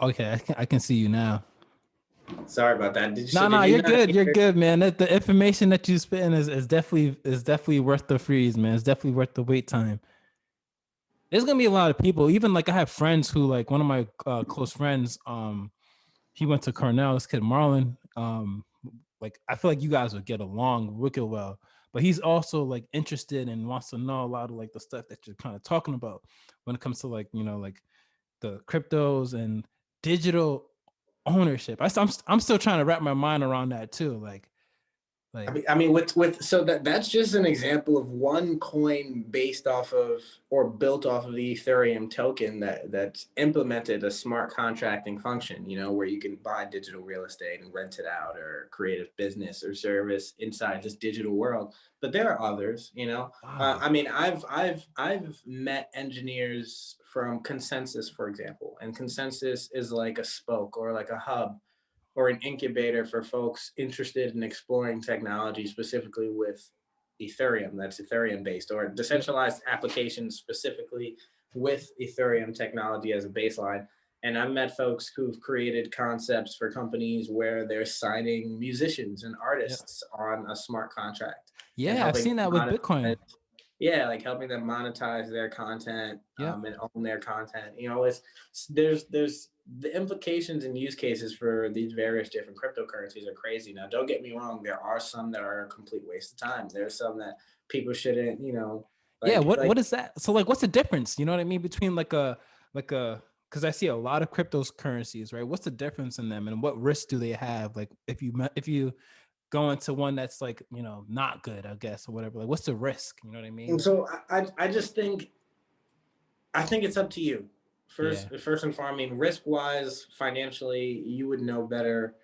Okay, I can see you now. Sorry about that. No, Did you you're not good. You're hear? good, man. The information that you spitting is definitely worth the freeze, man. It's definitely worth the wait time. There's gonna be a lot of people. Even like I have friends who like one of my close friends. He went to Cornell. This kid Marlon. Like I feel like you guys would get along wicked well. But he's also like interested and wants to know a lot of like the stuff that you're kind of talking about when it comes to like like the cryptos and digital ownership. I'm still trying to wrap my mind around that too. Like With so that's just an example of one coin based off of or built off of the Ethereum token that's implemented a smart contracting function, where you can buy digital real estate and rent it out or create a business or service inside this digital world. But there are others, wow. I've met engineers from Consensus, for example, and Consensus is like a spoke or like a hub or an incubator for folks interested in exploring technology, specifically with Ethereum, that's Ethereum based, or decentralized applications specifically with Ethereum technology as a baseline. And I've met folks who've created concepts for companies where they're signing musicians and Yeah. artists on a smart contract and Yeah, I've helping seen that with monetize Bitcoin. Yeah, like helping them monetize their content, Yep. and own their content. There's the implications and use cases for these various different cryptocurrencies are crazy. Now, don't get me wrong, there are some that are a complete waste of time. There's some that people shouldn't, Yeah, what like is that? So like what's the difference? You know what I mean? Between like a because I see a lot of cryptocurrencies, right? What's the difference in them and what risks do they have? Like if you go into one that's like, not good, I guess, or whatever, like what's the risk? You know what I mean? and so I just think it's up to you. Yeah. First and foremost, I mean, risk wise, financially, you would know better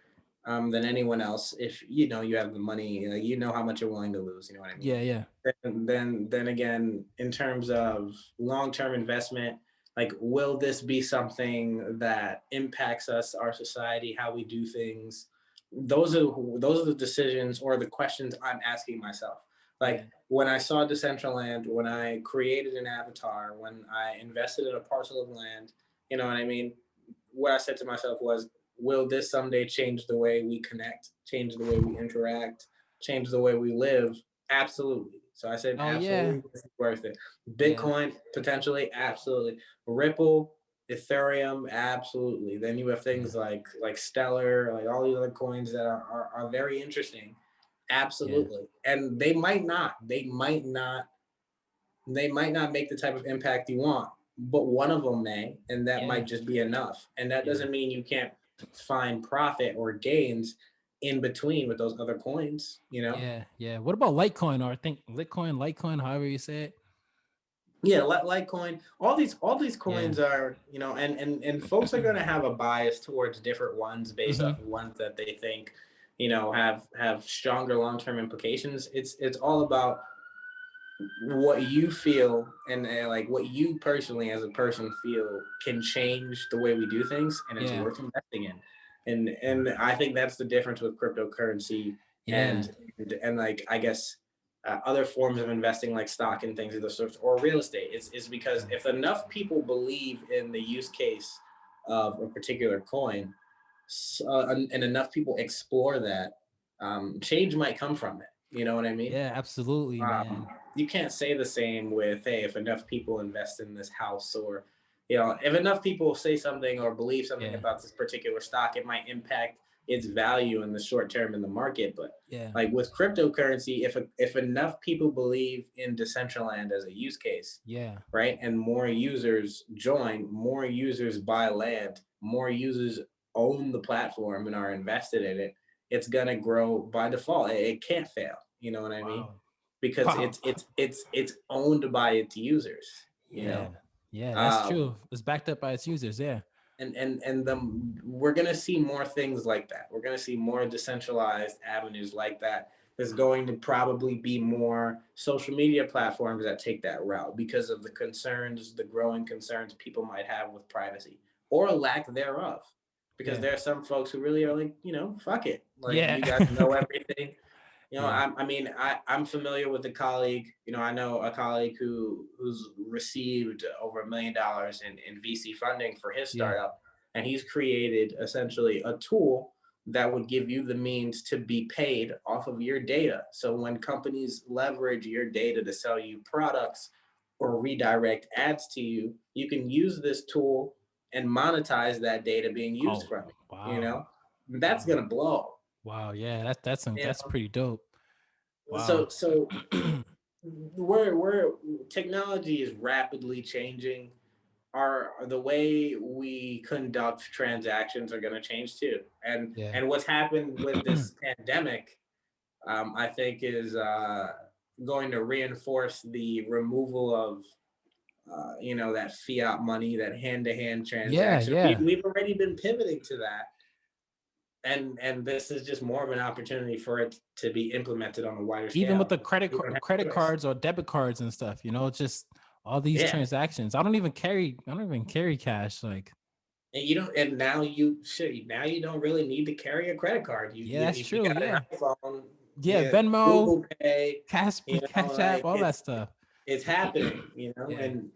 than anyone else if you have the money. Like, you know how much you're willing to lose. You know what I mean? Yeah, yeah. Then again, in terms of long term investment, like, will this be something that impacts us, our society, how we do things? Those are the decisions or the questions I'm asking myself. Yeah. Like, when I saw Decentraland, when I created an avatar, when I invested in a parcel of land, you know what I mean? What I said to myself was, will this someday change the way we connect, change the way we interact, change the way we live? Absolutely. So I said, Oh yeah. absolutely, this is worth it. Yeah. Bitcoin, potentially, absolutely. Ripple, Ethereum, absolutely. Then you have Yeah. things like Stellar, like all these other coins that are very interesting. Yeah. Absolutely. And they might not make the type of impact you want, but one of them may, and that Yeah. might just be enough. And that Yeah. doesn't mean you can't find profit or gains in between with those other coins, you know? Yeah. Yeah. What about Litecoin, or I think Litecoin, however you say it? Yeah, Litecoin, all these Yeah. coins are, and folks are going to have a bias towards different ones based Hmm. off of ones that they think, have stronger long-term implications. It's all about what you feel, and like what you personally as a person feel can change the way we do things, and it's Yeah. worth investing in. And I think that's the difference with cryptocurrency Yeah. and like, I guess, other forms of investing like stock and things of the sort, or real estate, is because if enough people believe in the use case of a particular coin, and enough people explore that, change might come from it. You know what I mean? Yeah, absolutely, um, man. you can't say the same with, hey, if enough people invest in this house, or if enough people say something or believe something Yeah. about this particular stock, it might impact its value in the short term in the market. But Yeah. like with cryptocurrency, if enough people believe in Decentraland as a use case, Yeah. right, and more users join, more users buy land, more users own the platform and are invested in it, it's gonna grow by default. It can't fail. You know what I mean? Wow. Because Wow. it's owned by its users. You Yeah. know, Yeah, that's um, true. It's backed up by its users. Yeah. and we're gonna see more things like that. We're gonna see more decentralized avenues like that. There's going to probably be more social media platforms that take that route because of the growing concerns people might have with privacy or lack thereof. Because Yeah. there are some folks who really are like, fuck it, like, Yeah. you guys know everything. Yeah. I'm familiar with a colleague. I know a colleague who's received over $1 million in VC funding for his Yeah. startup, and he's created essentially a tool that would give you the means to be paid off of your data. So when companies leverage your data to sell you products or redirect ads to you, you can use this tool and monetize that data being used Oh, from it. You wow. know, that's Wow. gonna blow. Wow. Yeah, You that's pretty dope. know, Wow. so we're technology is rapidly changing. Our The way we conduct transactions are going to change too, and Yeah. and what's happened with this pandemic, I think, is going to reinforce the removal of that fiat money, that hand-to-hand Yeah, transaction. yeah. We've already been pivoting to that, and this is just more of an opportunity for it to be implemented on a wider Even with scale. the We don't have credit a choice. cards or debit cards and stuff, just all these Yeah. transactions. I don't even carry cash. Like, And now you don't really need to carry a credit card. yeah, that's If you true. got an Yeah. iPhone, Yeah, yeah, Venmo, Google Pay, Cash App, like, all that stuff. it's happening, Yeah. and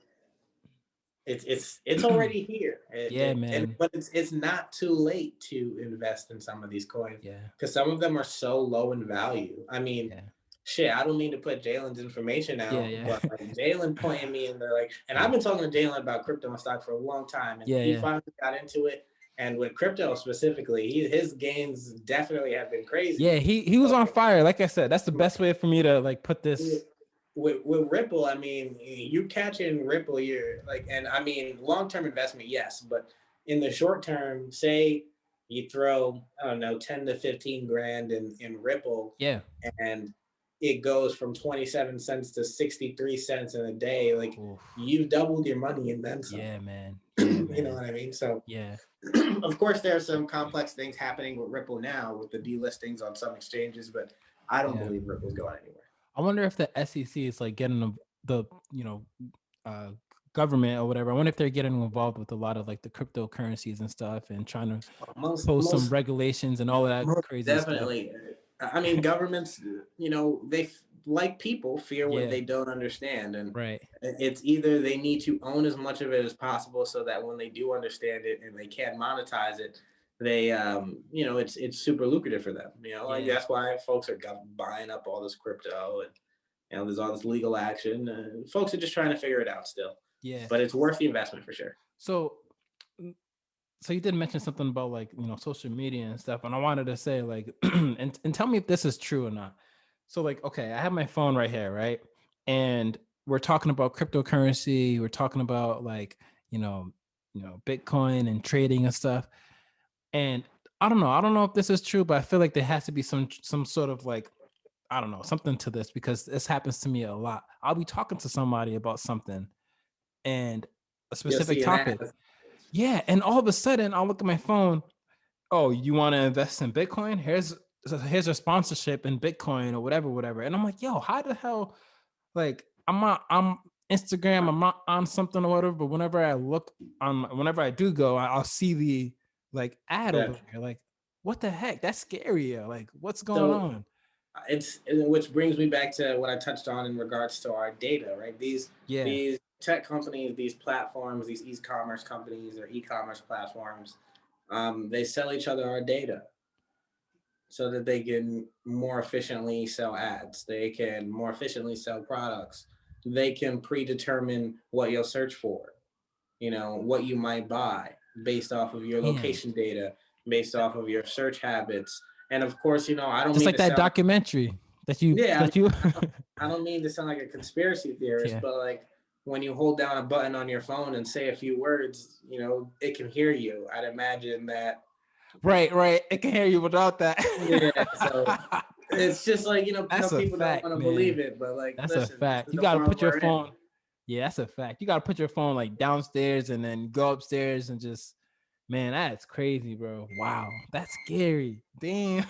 it's already here. Yeah, man. But it's not too late to invest in some of these coins Yeah. because some of them are so low in value. I mean, Yeah. shit, I don't mean to put Jalen's information Yeah, out, yeah. but like Jalen pointed me and they're like, and I've Yeah. been talking to Jalen about crypto and stock for a long time, and Yeah, he yeah. finally got into it. And with crypto specifically, his gains definitely have been crazy. Yeah, he was on fire. Like I said, that's the best way for me to like put this. With Ripple, I mean, you catch in Ripple, you're like, and I mean, long term investment, yes, but in the short term, say you throw, I don't know, 10 to 15 grand in Ripple, Yeah. and it goes from 27 cents to 63 cents in a day, like Oof. you've doubled your money and then some. Yeah, man. Yeah, You know man. what I mean? So, Yeah. of course, there are some complex things happening with Ripple now with the delistings on some exchanges, but I don't Yeah. believe Ripple's going anywhere. I wonder if the SEC is like getting the uh government or whatever. I wonder if they're getting involved with a lot of like the cryptocurrencies and stuff and trying to Most pose some most regulations and all of that most crazy stuff. definitely. I mean, governments, they like people fear what Yeah. they don't understand, and Right. it's either they need to own as much of it as possible so that when they do understand it and they can monetize it, they it's super lucrative for them. Like Yeah. that's why folks are buying up all this crypto, and there's all this legal action. Folks are just trying to figure it out still, Yeah. but it's worth the investment for sure. So so you did mention something about like social media and stuff, and I wanted to say like and tell me if this is true or not. So like, okay, I have my phone right here, right? And we're talking about cryptocurrency, we're talking about like Bitcoin and trading and stuff. And I don't know if this is true, but I feel like there has to be some sort of like, I don't know, something to this, because this happens to me a lot. I'll be talking to somebody about something and a You'll specific see an topic. ad. Yeah, and all of a sudden I'll look at my phone. Oh, you want to invest in Bitcoin? Here's a sponsorship in Bitcoin or whatever, whatever. And I'm like, yo, how the hell? Like, I'm Instagram, I'm not on something or whatever. But whenever I do go, I'll see the like ad Yeah. over there. Like, what the heck? That's scarier. Like, what's going So on? it's which brings me back to what I touched on in regards to our data, right? Yeah, These tech companies, these platforms, these e-commerce companies or e-commerce platforms, they sell each other our data so that they can more efficiently sell ads. They can more efficiently sell products. They can predetermine what you'll search for, what you might buy based off of your damn. location data, based off of your search habits. And of course, I don't Just mean like to that sound documentary that you yeah, that you. I don't mean to sound like a conspiracy theorist, Yeah. but like when you hold down a button on your phone and say a few words, it can hear you. I'd imagine that. Right, right. It can hear you without that. Yeah, so it's just like, That's some a people don't fact, want to man. believe it, but like, That's a listen, this fact. is You the got to world put your we're in. phone. Yeah, that's a fact. You got to put your phone like downstairs and then go upstairs and just, man, that's crazy, bro. Wow, that's scary. Damn.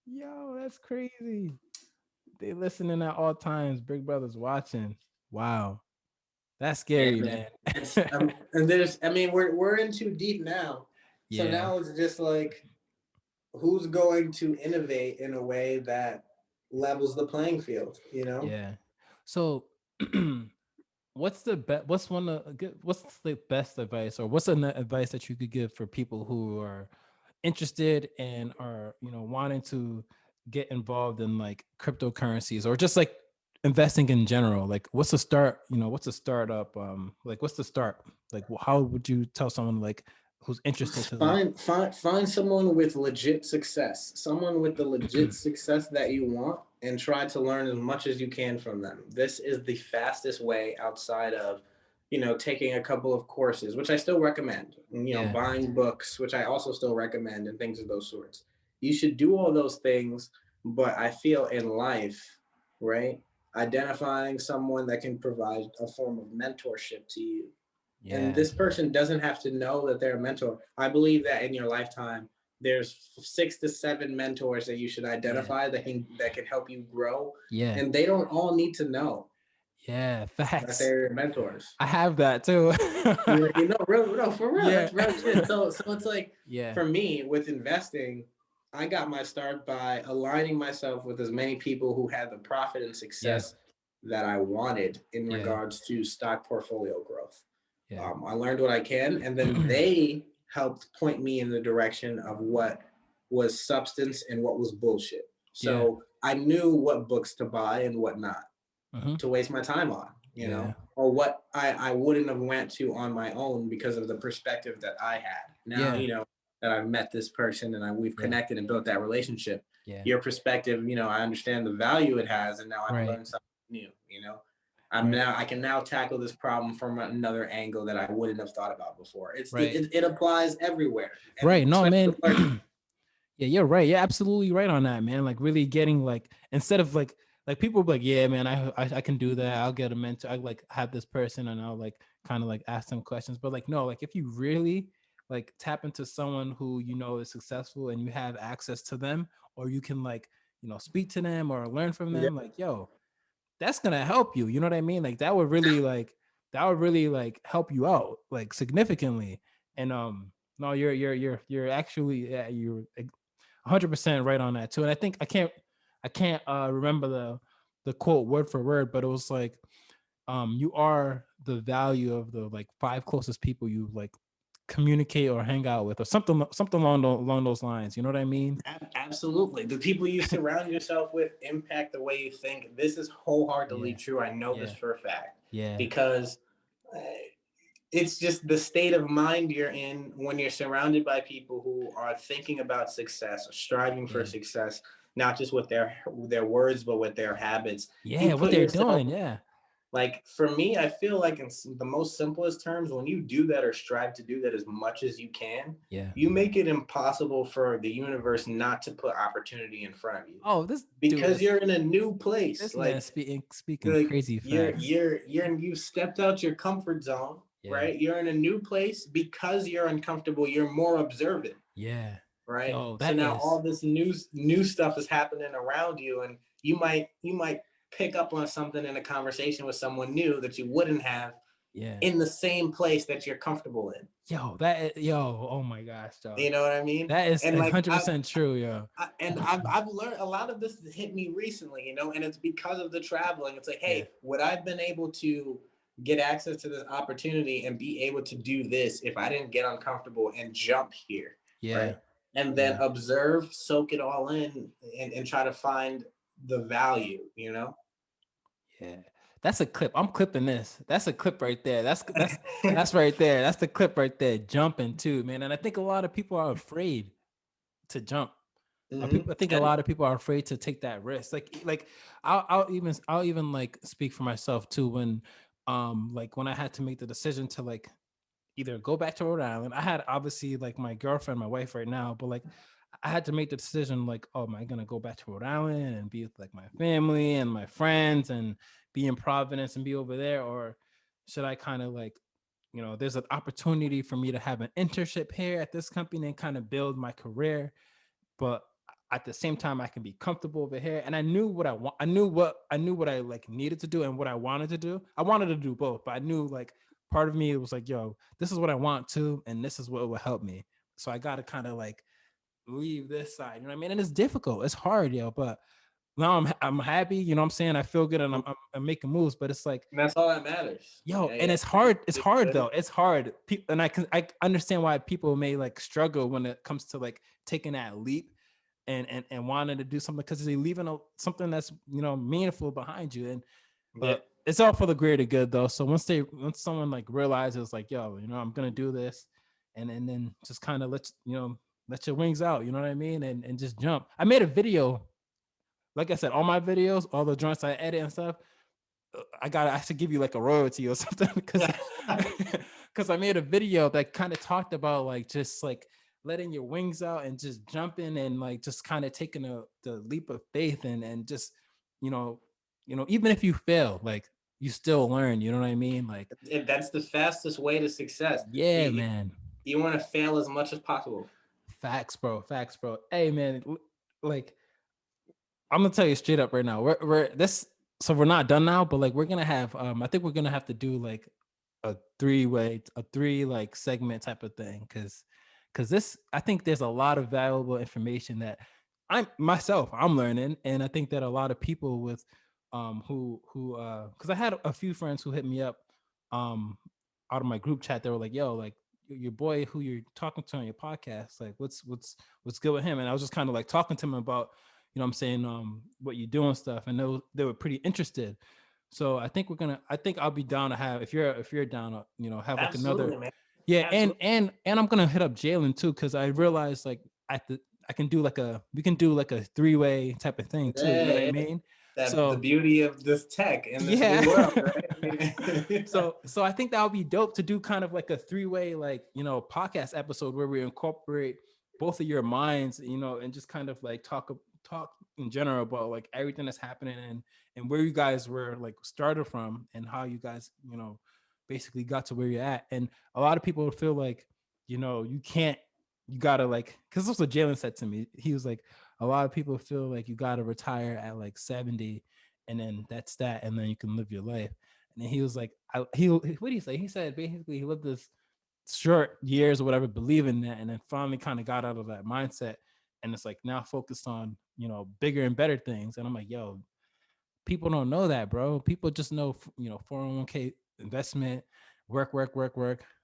Yo, that's crazy. They listening at all times. Big Brother's watching. Wow, that's Yeah, scary, man. man. It's and there's I mean we're in too deep now. So Yeah, now it's just like who's going to innovate in a way that levels the playing field, yeah. So, what's the best advice, or what's the advice that you could give for people who are interested and are wanting to get involved in like cryptocurrencies or just like investing in general? Like, what's the start? What's the startup? Like, what's the start? Like, how would you tell someone like who's interested to like? Find someone with legit success, someone with the legit success that you want, and try to learn as much as you can from them. This is the fastest way outside of taking a couple of courses, which I still recommend, Yeah, buying books, which I also still recommend, and things of those sorts. You should do all those things, but I feel in life, right, identifying someone that can provide a form of mentorship to you, and yeah, this person doesn't have to know that they're a mentor. I believe that in your lifetime, there's 6 to 7 mentors that you should yeah, identify that can help you grow, yeah, and they don't all need to know yeah. that Facts. they're your mentors. I have that too. Real, no, for real, Yeah, that's real shit. So it's like yeah, for me with investing, I got my start by aligning myself with as many people who had the profit and yeah, success that I wanted in yeah, regards to stock portfolio growth. yeah. I learned what I can, and then they helped point me in the direction of what was substance and what was bullshit. Yeah. So I knew what books to buy and what not Hmm. to waste my time on, Yeah. or what I wouldn't have went to on my own because of the perspective that I had. Now, Yeah. that I've met this person and we've Yeah. connected and built that relationship, Yeah. your perspective, I understand the value it has, and now I've Right. learned something new. Right. I can now tackle this problem from another angle that I wouldn't have thought about before. Right. It applies everywhere, and Right. No, especially man. with learning. Yeah, you're right. You're absolutely right on that, man. Like really getting like instead of like people be like, yeah, man, I can do that. I'll get a mentor. I like have this person and I'll like kind of like ask them questions. But like no, like if you really like tap into someone who you know is successful and you have access to them, or you can like speak to them or learn from Yeah, them, like yo, that's gonna help you. You know what I mean? Like that would really help you out like significantly. And no, you're actually you're 100% right on that too. And I think I can't remember the quote word for word, but it was like you are the value of the like five closest people you like communicate or hang out with or something along those lines. You know what I mean? absolutely. The people you surround yourself with impact the way you think. This is wholeheartedly Yeah. true. I know this Yeah. for a fact Yeah. because uh, it's just the state of mind you're in when you're surrounded by people who are thinking about success, striving for Yeah. success, not just with their words, but with their habits. You Yeah, what put they're yourself doing. Yeah. like for me, I feel like in the most simplest terms, when you do that or strive to do that as much as you can, Yeah. you make it impossible for the universe not to put opportunity in front of you Oh, this dude because is you're in a new place. this man speaking Like crazy you're facts. you're you're you've stepped out your comfort zone, Yeah. right? You're in a new place because you're uncomfortable. You're more observant, Yeah. right? Yo, So that now is all this new stuff is happening around you, and you might pick up on something in a conversation with someone new that you wouldn't have yeah. in the same place that you're comfortable in. Yo, oh my gosh, dog. You know what I mean? That is And a like hundred percent true, yo. I've learned a lot of this hit me recently, and it's because of the traveling. It's like, Yeah. hey, would I've been able to get access to this opportunity and be able to do this if I didn't get uncomfortable and jump here, Yeah. right? And then Yeah. observe, soak it all in, and try to find the value. Yeah. That's a clip. I'm clipping this. That's a clip right there. That's right there. That's the clip right there. Jumping too, man. And I think a lot of people are afraid to jump. I think a And lot of people are afraid to take that risk. Like I'll even like speak for myself too when like when I had to make the decision to like either go back to Rhode Island. I had obviously like my girlfriend, my wife right now, but like I had to make the decision like, oh, am I gonna go back to Rhode Island and be with like my family and my friends and be in Providence and be over there, or should I kind of like, there's an opportunity for me to have an internship here at this company and kind of build my career, but at the same time I can be comfortable over here. And I knew what I want. I knew what I like needed to do and what I wanted to do. I wanted to do both, but I knew like part of me it was like, yo, this is what I want to, and this is what will help me. So I got to kind of like leave this side. You know what I mean? And it's difficult. It's hard, yo. But now I'm happy. You know what I'm saying? I feel good and I'm making moves. But it's like, that's all that matters. yo, Yeah, and yeah. it's hard. It's It's hard good. though. It's hard. And I understand why people may like struggle when it comes to like taking that leap and wanting to do something because they're leaving something that's meaningful behind you. And Yeah. but it's all for the greater good though. So once someone like realizes like, yo, I'm gonna do this, and then just kind of let your wings out. You know what I mean? And just jump. I made a video. Like I said, all my videos, all the joints I edit and stuff, I should give you like a royalty or something because because I made a video that kind of talked about like just like letting your wings out and just jumping and like just kind of taking the leap of faith and just you know even if you fail, like you still learn. You know what I mean? Like That's the fastest way to success. yeah, You, man. you want to fail as much as possible. Facts, bro. Facts, bro. Hey, man. Like I'm gonna tell you straight up right now. We're this. So we're not done now, but like we're gonna have. I think we're gonna have to do like a three like segment type of thing, because this. I think there's a lot of valuable information that I'm learning, and I think that a lot of people with who because I had a few friends who hit me up um out of my group chat. They were like, "Yo, like your boy who you're talking to on your podcast, like what's good with him?" And I was just kind of like talking to him about you know what I'm saying, what you do and stuff, and they were pretty interested. So I think I'll be down to have, if you're down to, you know, have like another. Absolutely, man. Yeah, and Absolutely. and I'm gonna hit up Jalen too, because I realized like I can do like we can do like a 3-way type of thing too. You know what I Yeah, mean? that the So beauty of this tech in this new yeah. world, right? I mean, So I think that would be dope to do kind of like a 3-way, like, you know, podcast episode where we incorporate both of your minds, you know, and just kind of like talk in general about like everything that's happening, and where you guys were like started from, and how you guys, you know, basically got to where you're at. And a lot of people feel like, you know, you gotta like, because that's what Jalen said to me. He was like, a lot of people feel like you gotta retire at like 70, and then that's that, and then you can live your life. And then he was like, what did he say? He said basically he lived this short years or whatever, believing that, and then finally kind of got out of that mindset, and it's like now focused on, you know, bigger and better things. And I'm like, yo, people don't know that, bro. People just know, you know, 401k investment, work.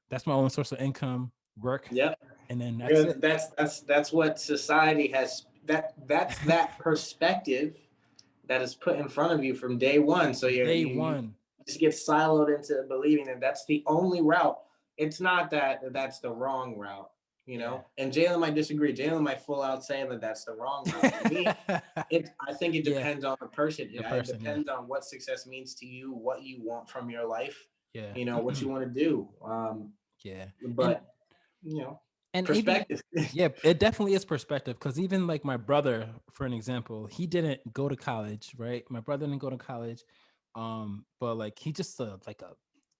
That's my only source of income, work, yep. and then that's Because it. that's what society has. That's that perspective that is put in front of you from day one. So Day you one. just get siloed into believing that that's the only route. It's not that that's the wrong route, you Yeah. know. And Jalen might disagree. Jalen might full out say that that's the wrong route. For me, I think it Yeah. depends on the person. The It person. Yeah. depends on what success means to you, what you want from your life, Yeah. you know, what you want to do. Yeah. And But you know, even, perspective. yeah, it definitely is perspective, because even like my brother, for an example, he didn't go to college, right? My brother didn't go to college, but like he just like a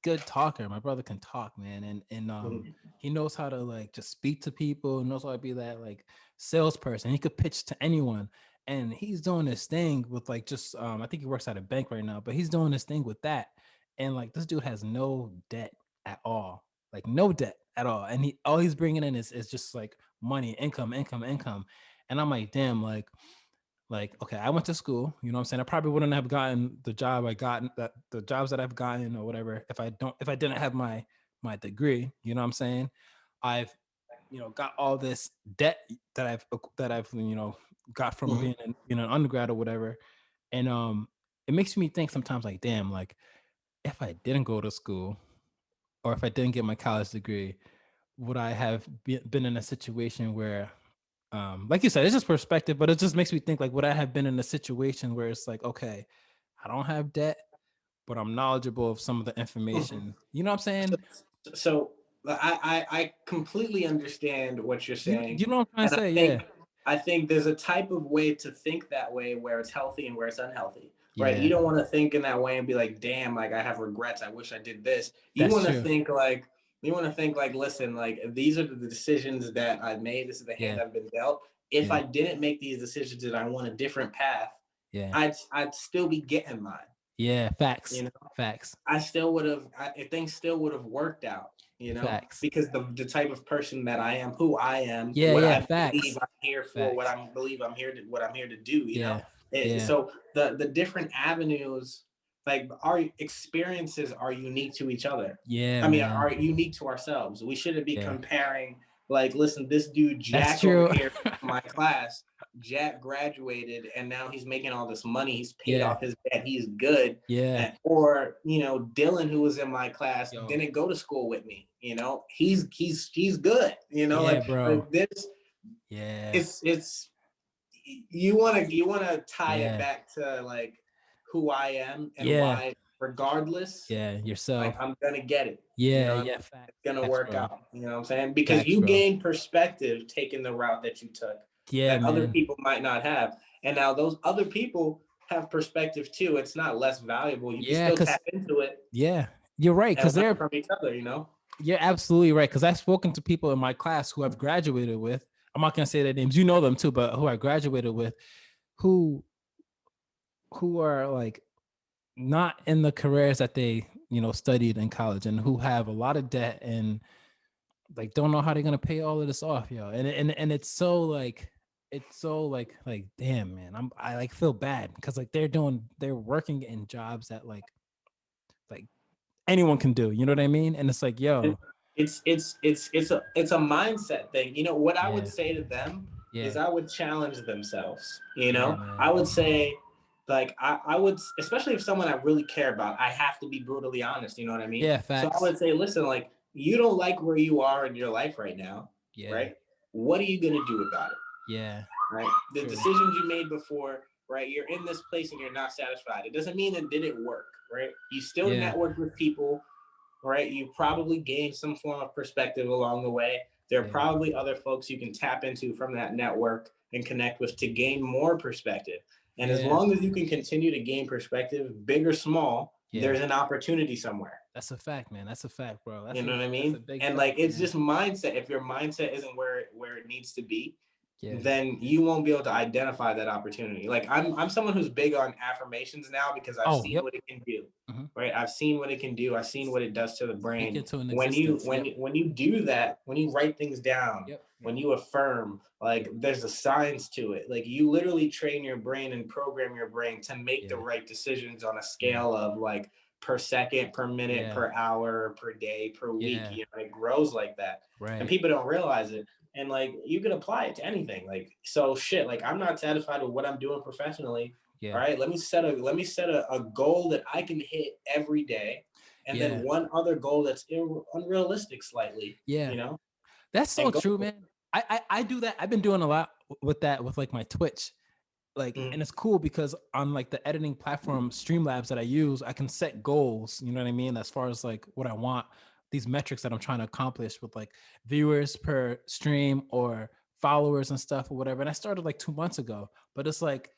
good talker. My brother can talk, man, and he knows how to like just speak to people, knows how to be that like salesperson. He could pitch to anyone, and he's doing this thing with like just I think he works at a bank right now, but he's doing this thing with that, and like this dude has no debt at all, like no debt at all, and he all he's bringing in is just like money, income. And I'm like, damn, like okay, I went to school, you know what I'm saying? I probably wouldn't have gotten the job I gotten, that the jobs that I've gotten or whatever, if I didn't have my degree, you know what I'm saying? I've, you know, got all this debt that I've you know, got from Mhm. being an undergrad or whatever. And it makes me think sometimes like, damn, like if I didn't go to school, or if I didn't get my college degree, would I have been in a situation where, like you said, it's just perspective, but it just makes me think like, would I have been in a situation where it's like, okay, I don't have debt, but I'm knowledgeable of some of the information. You know what I'm so, saying? so I completely understand what you're You saying, know what I'm trying and to say? Yeah, I think there's a type of way to think that way where it's healthy and where it's unhealthy, right? You yeah, don't want to think in that way and be like, damn, like I have regrets. I wish I did this. You that's want to true. think like listen, like these are the decisions that I made. This is the hand Yeah, I've been dealt. If yeah, I didn't make these decisions and I want a different path, yeah, I'd still be getting mine. yeah. You Facts, know, facts, I still would have, things still would have worked out, you know, facts. because the type of person that I am, who I am, Yeah, what yeah, I believe facts, I'm here for, facts. believe I'm here to, what I'm here to do, you know. Yeah, yeah, So the different avenues, like our experiences are unique to each other. yeah, I mean, man. are unique to ourselves. We shouldn't be Yeah, comparing, like, listen, this dude that's Jack over true. here in my class, Jack graduated and now he's making all this money. He's paid Yeah, off his debt. He's good. yeah. Or you know, Dylan, who was in my class, Yo, didn't go to school with me. You know, he's good. You know, yeah, bro. like this. Yeah, It's you wanna tie it yeah, back to like who I am and yeah, why, regardless, yeah. like Yourself. I'm gonna get it. You Yeah, know, yeah. Facts, it's gonna facts, work bro. out. You know what I'm saying? Because Facts, you bro. gain perspective taking the route that you took Yeah, that other man. people might not have. And now those other people have perspective too. It's not less valuable. You can Yeah, still cause tap into it yeah, you're right. and Cause learn they're from each other, you know? you're absolutely right. Cause I've spoken to people in my class who I've graduated with. I'm not gonna say their names. You know them too, but who I graduated with, who who are like not in the careers that they, you know, studied in college, and who have a lot of debt, and like don't know how they're gonna pay all of this off, yo. And it's so like damn, man. I like feel bad because like they're working in jobs that like anyone can do. You know what I mean? And it's like, And yo, it's a mindset thing. You know what I would yeah, say to them Yeah. is I would challenge themselves. You Yeah, know, man. I would say, like, I would, especially if someone I really care about, I have to be brutally honest. You know what I mean? Yeah, So I facts. would say, listen, like, you don't like where you are in your life right now, Yeah. right? What are you gonna do about it? Yeah. Right? The True. decisions you made before, right? You're in this place and you're not satisfied. It doesn't mean it didn't work, right? You still Yeah. network with people, right? You probably gained some form of perspective along the way. There are Yeah. probably other folks you can tap into from that network and connect with to gain more perspective. And as Yeah. long as you can continue to gain perspective, big or small, Yeah. there's an opportunity somewhere. That's a fact, man. That's a fact, bro. You know what I That's a mean? big And fact, like it's man. just mindset. If your mindset isn't where it needs to be, Yeah. then you won't be able to identify that opportunity. Like I'm someone who's big on affirmations now because I've Oh, seen yep. what it can do. Hmm. Right? I've seen what it can do. I've seen what it does to the Speak brain. into an When you existence. when Yep. you, when you do that, when you write things down, Yep. Yep. when you affirm, like Yep. there's a science to it. Like you literally train your brain and program your brain to make the Yeah. right decisions on a Yeah. scale of like per second, per minute, Yeah. per hour, per day, per week. Yeah. You know, it grows like that. And Right. people don't realize it, and like you can apply it to anything. Like so shit, like I'm not satisfied with what I'm doing professionally. All Yeah. right, let me set a goal that I can hit every day, and then Yeah. one other goal that's unrealistic slightly, Yeah. you know, That's so and go true, for man. I do that. I've been doing a lot with that with like my Twitch. Like, it. and it's cool because on like the editing platform Streamlabs that I use, I can set goals, you know what I mean, as far as like what I want, these metrics that I'm trying to accomplish with like viewers per stream or followers and stuff or whatever. And I started like 2 months ago, but it's like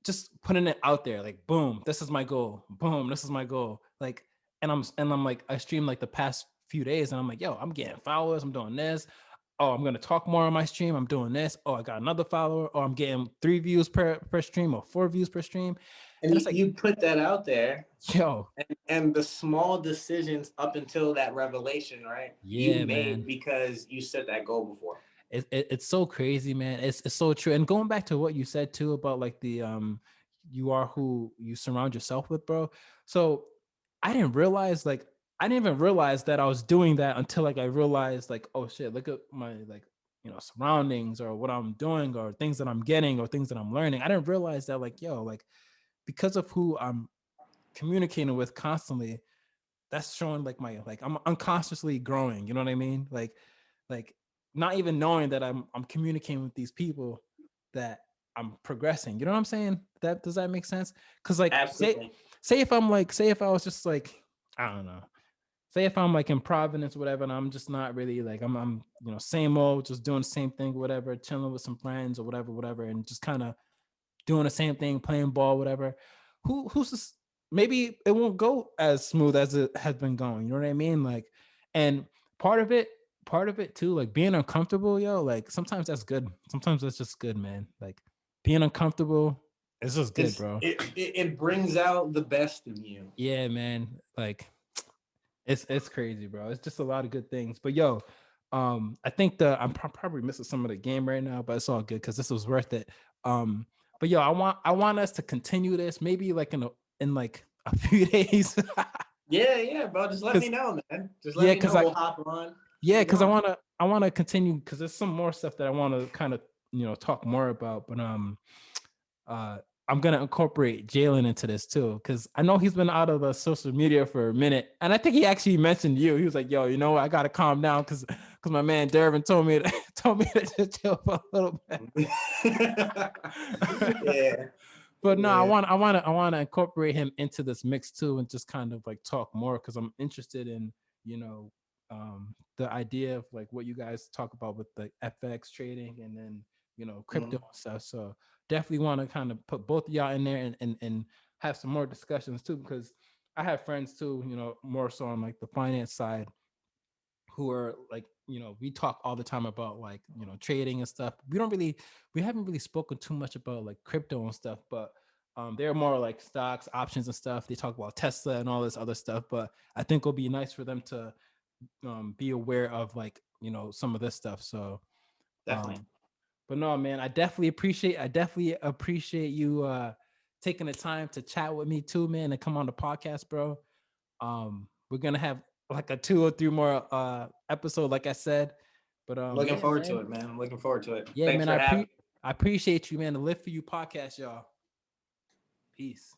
just putting it out there, like boom, this is my goal, boom, this is my goal, like, and I'm like, I streamed like the past few days and I'm like, yo, I'm getting followers, I'm doing this, oh, I'm gonna talk more on my stream, I'm doing this, oh, I got another follower, or I'm getting 3 views per stream or 4 views per stream. And And you, it's like, you put that out there, yo, and the small decisions up until that revelation, right? You yeah, made man, because you set that goal before. it's so crazy, man. It's so true. And going back to what you said too about like the you are who you surround yourself with, bro. So I didn't realize, like, I didn't even realize that I was doing that until like I realized, like, oh shit, look at my, like, surroundings, or what I'm doing, or things that I'm getting, or things that I'm learning. I didn't realize that, like, yo, like, because of who I'm communicating with constantly, that's showing like my, like, I'm unconsciously growing, you know what I mean? Like not even knowing that I'm communicating with these people, that I'm progressing. You know what I'm saying? That, does that make sense? Cuz like, Absolutely. say if I'm like, say if I was just like, I don't know. Say if I'm like in Providence, whatever, and I'm just not really like, I'm same old, just doing the same thing, whatever, chilling with some friends or whatever, and just kind of doing the same thing, playing ball, whatever. Who's this? Maybe it won't go as smooth as it has been going. You know what I mean? Like, and part of it, part of it too, like being uncomfortable, yo. Like sometimes that's good. Sometimes that's just good, man. Like being uncomfortable, it's just good, It's bro. it brings out the best in you. Yeah, man. Like it's crazy, bro. It's just a lot of good things. But yo, I think I'm probably missing some of the game right now, but it's all good because this was worth it. Um, but yo, I want us to continue this maybe like in like a few days. Yeah, yeah, bro. Just let me Cause know, man. Just let yeah, me cause know. I We'll hop on. yeah, Keep because I going. wanna I wanna continue because there's some more stuff that I want to kind of talk more about. But uh I'm gonna incorporate Jalen into this too, because I know he's been out of the social media for a minute, and I think he actually mentioned you. He was like, "Yo, you know what? I gotta calm down because my man Dervin told me told me to just chill for a little bit." Yeah, But no, yeah. I want to incorporate him into this mix too, and just kind of like talk more because I'm interested in you know the idea of like what you guys talk about with the FX trading, and then crypto Mhm. and stuff. So definitely want to kind of put both of y'all in there, and have some more discussions too, because I have friends too, more so on like the finance side, who are like, we talk all the time about like, trading and stuff. We haven't really spoken too much about like crypto and stuff, but they're more like stocks, options and stuff. They talk about Tesla and all this other stuff, but I think it'll be nice for them to be aware of like, some of this stuff. So Definitely. um but no, man, I definitely appreciate you taking the time to chat with me too, man, and come on the podcast, bro. We're gonna have like a 2 or 3 more episode, like I said. But Looking yeah, forward man. to it, man. I'm looking forward to it. Yeah, Thanks man. for having. I appreciate you, man. The Live for You podcast, y'all. Peace.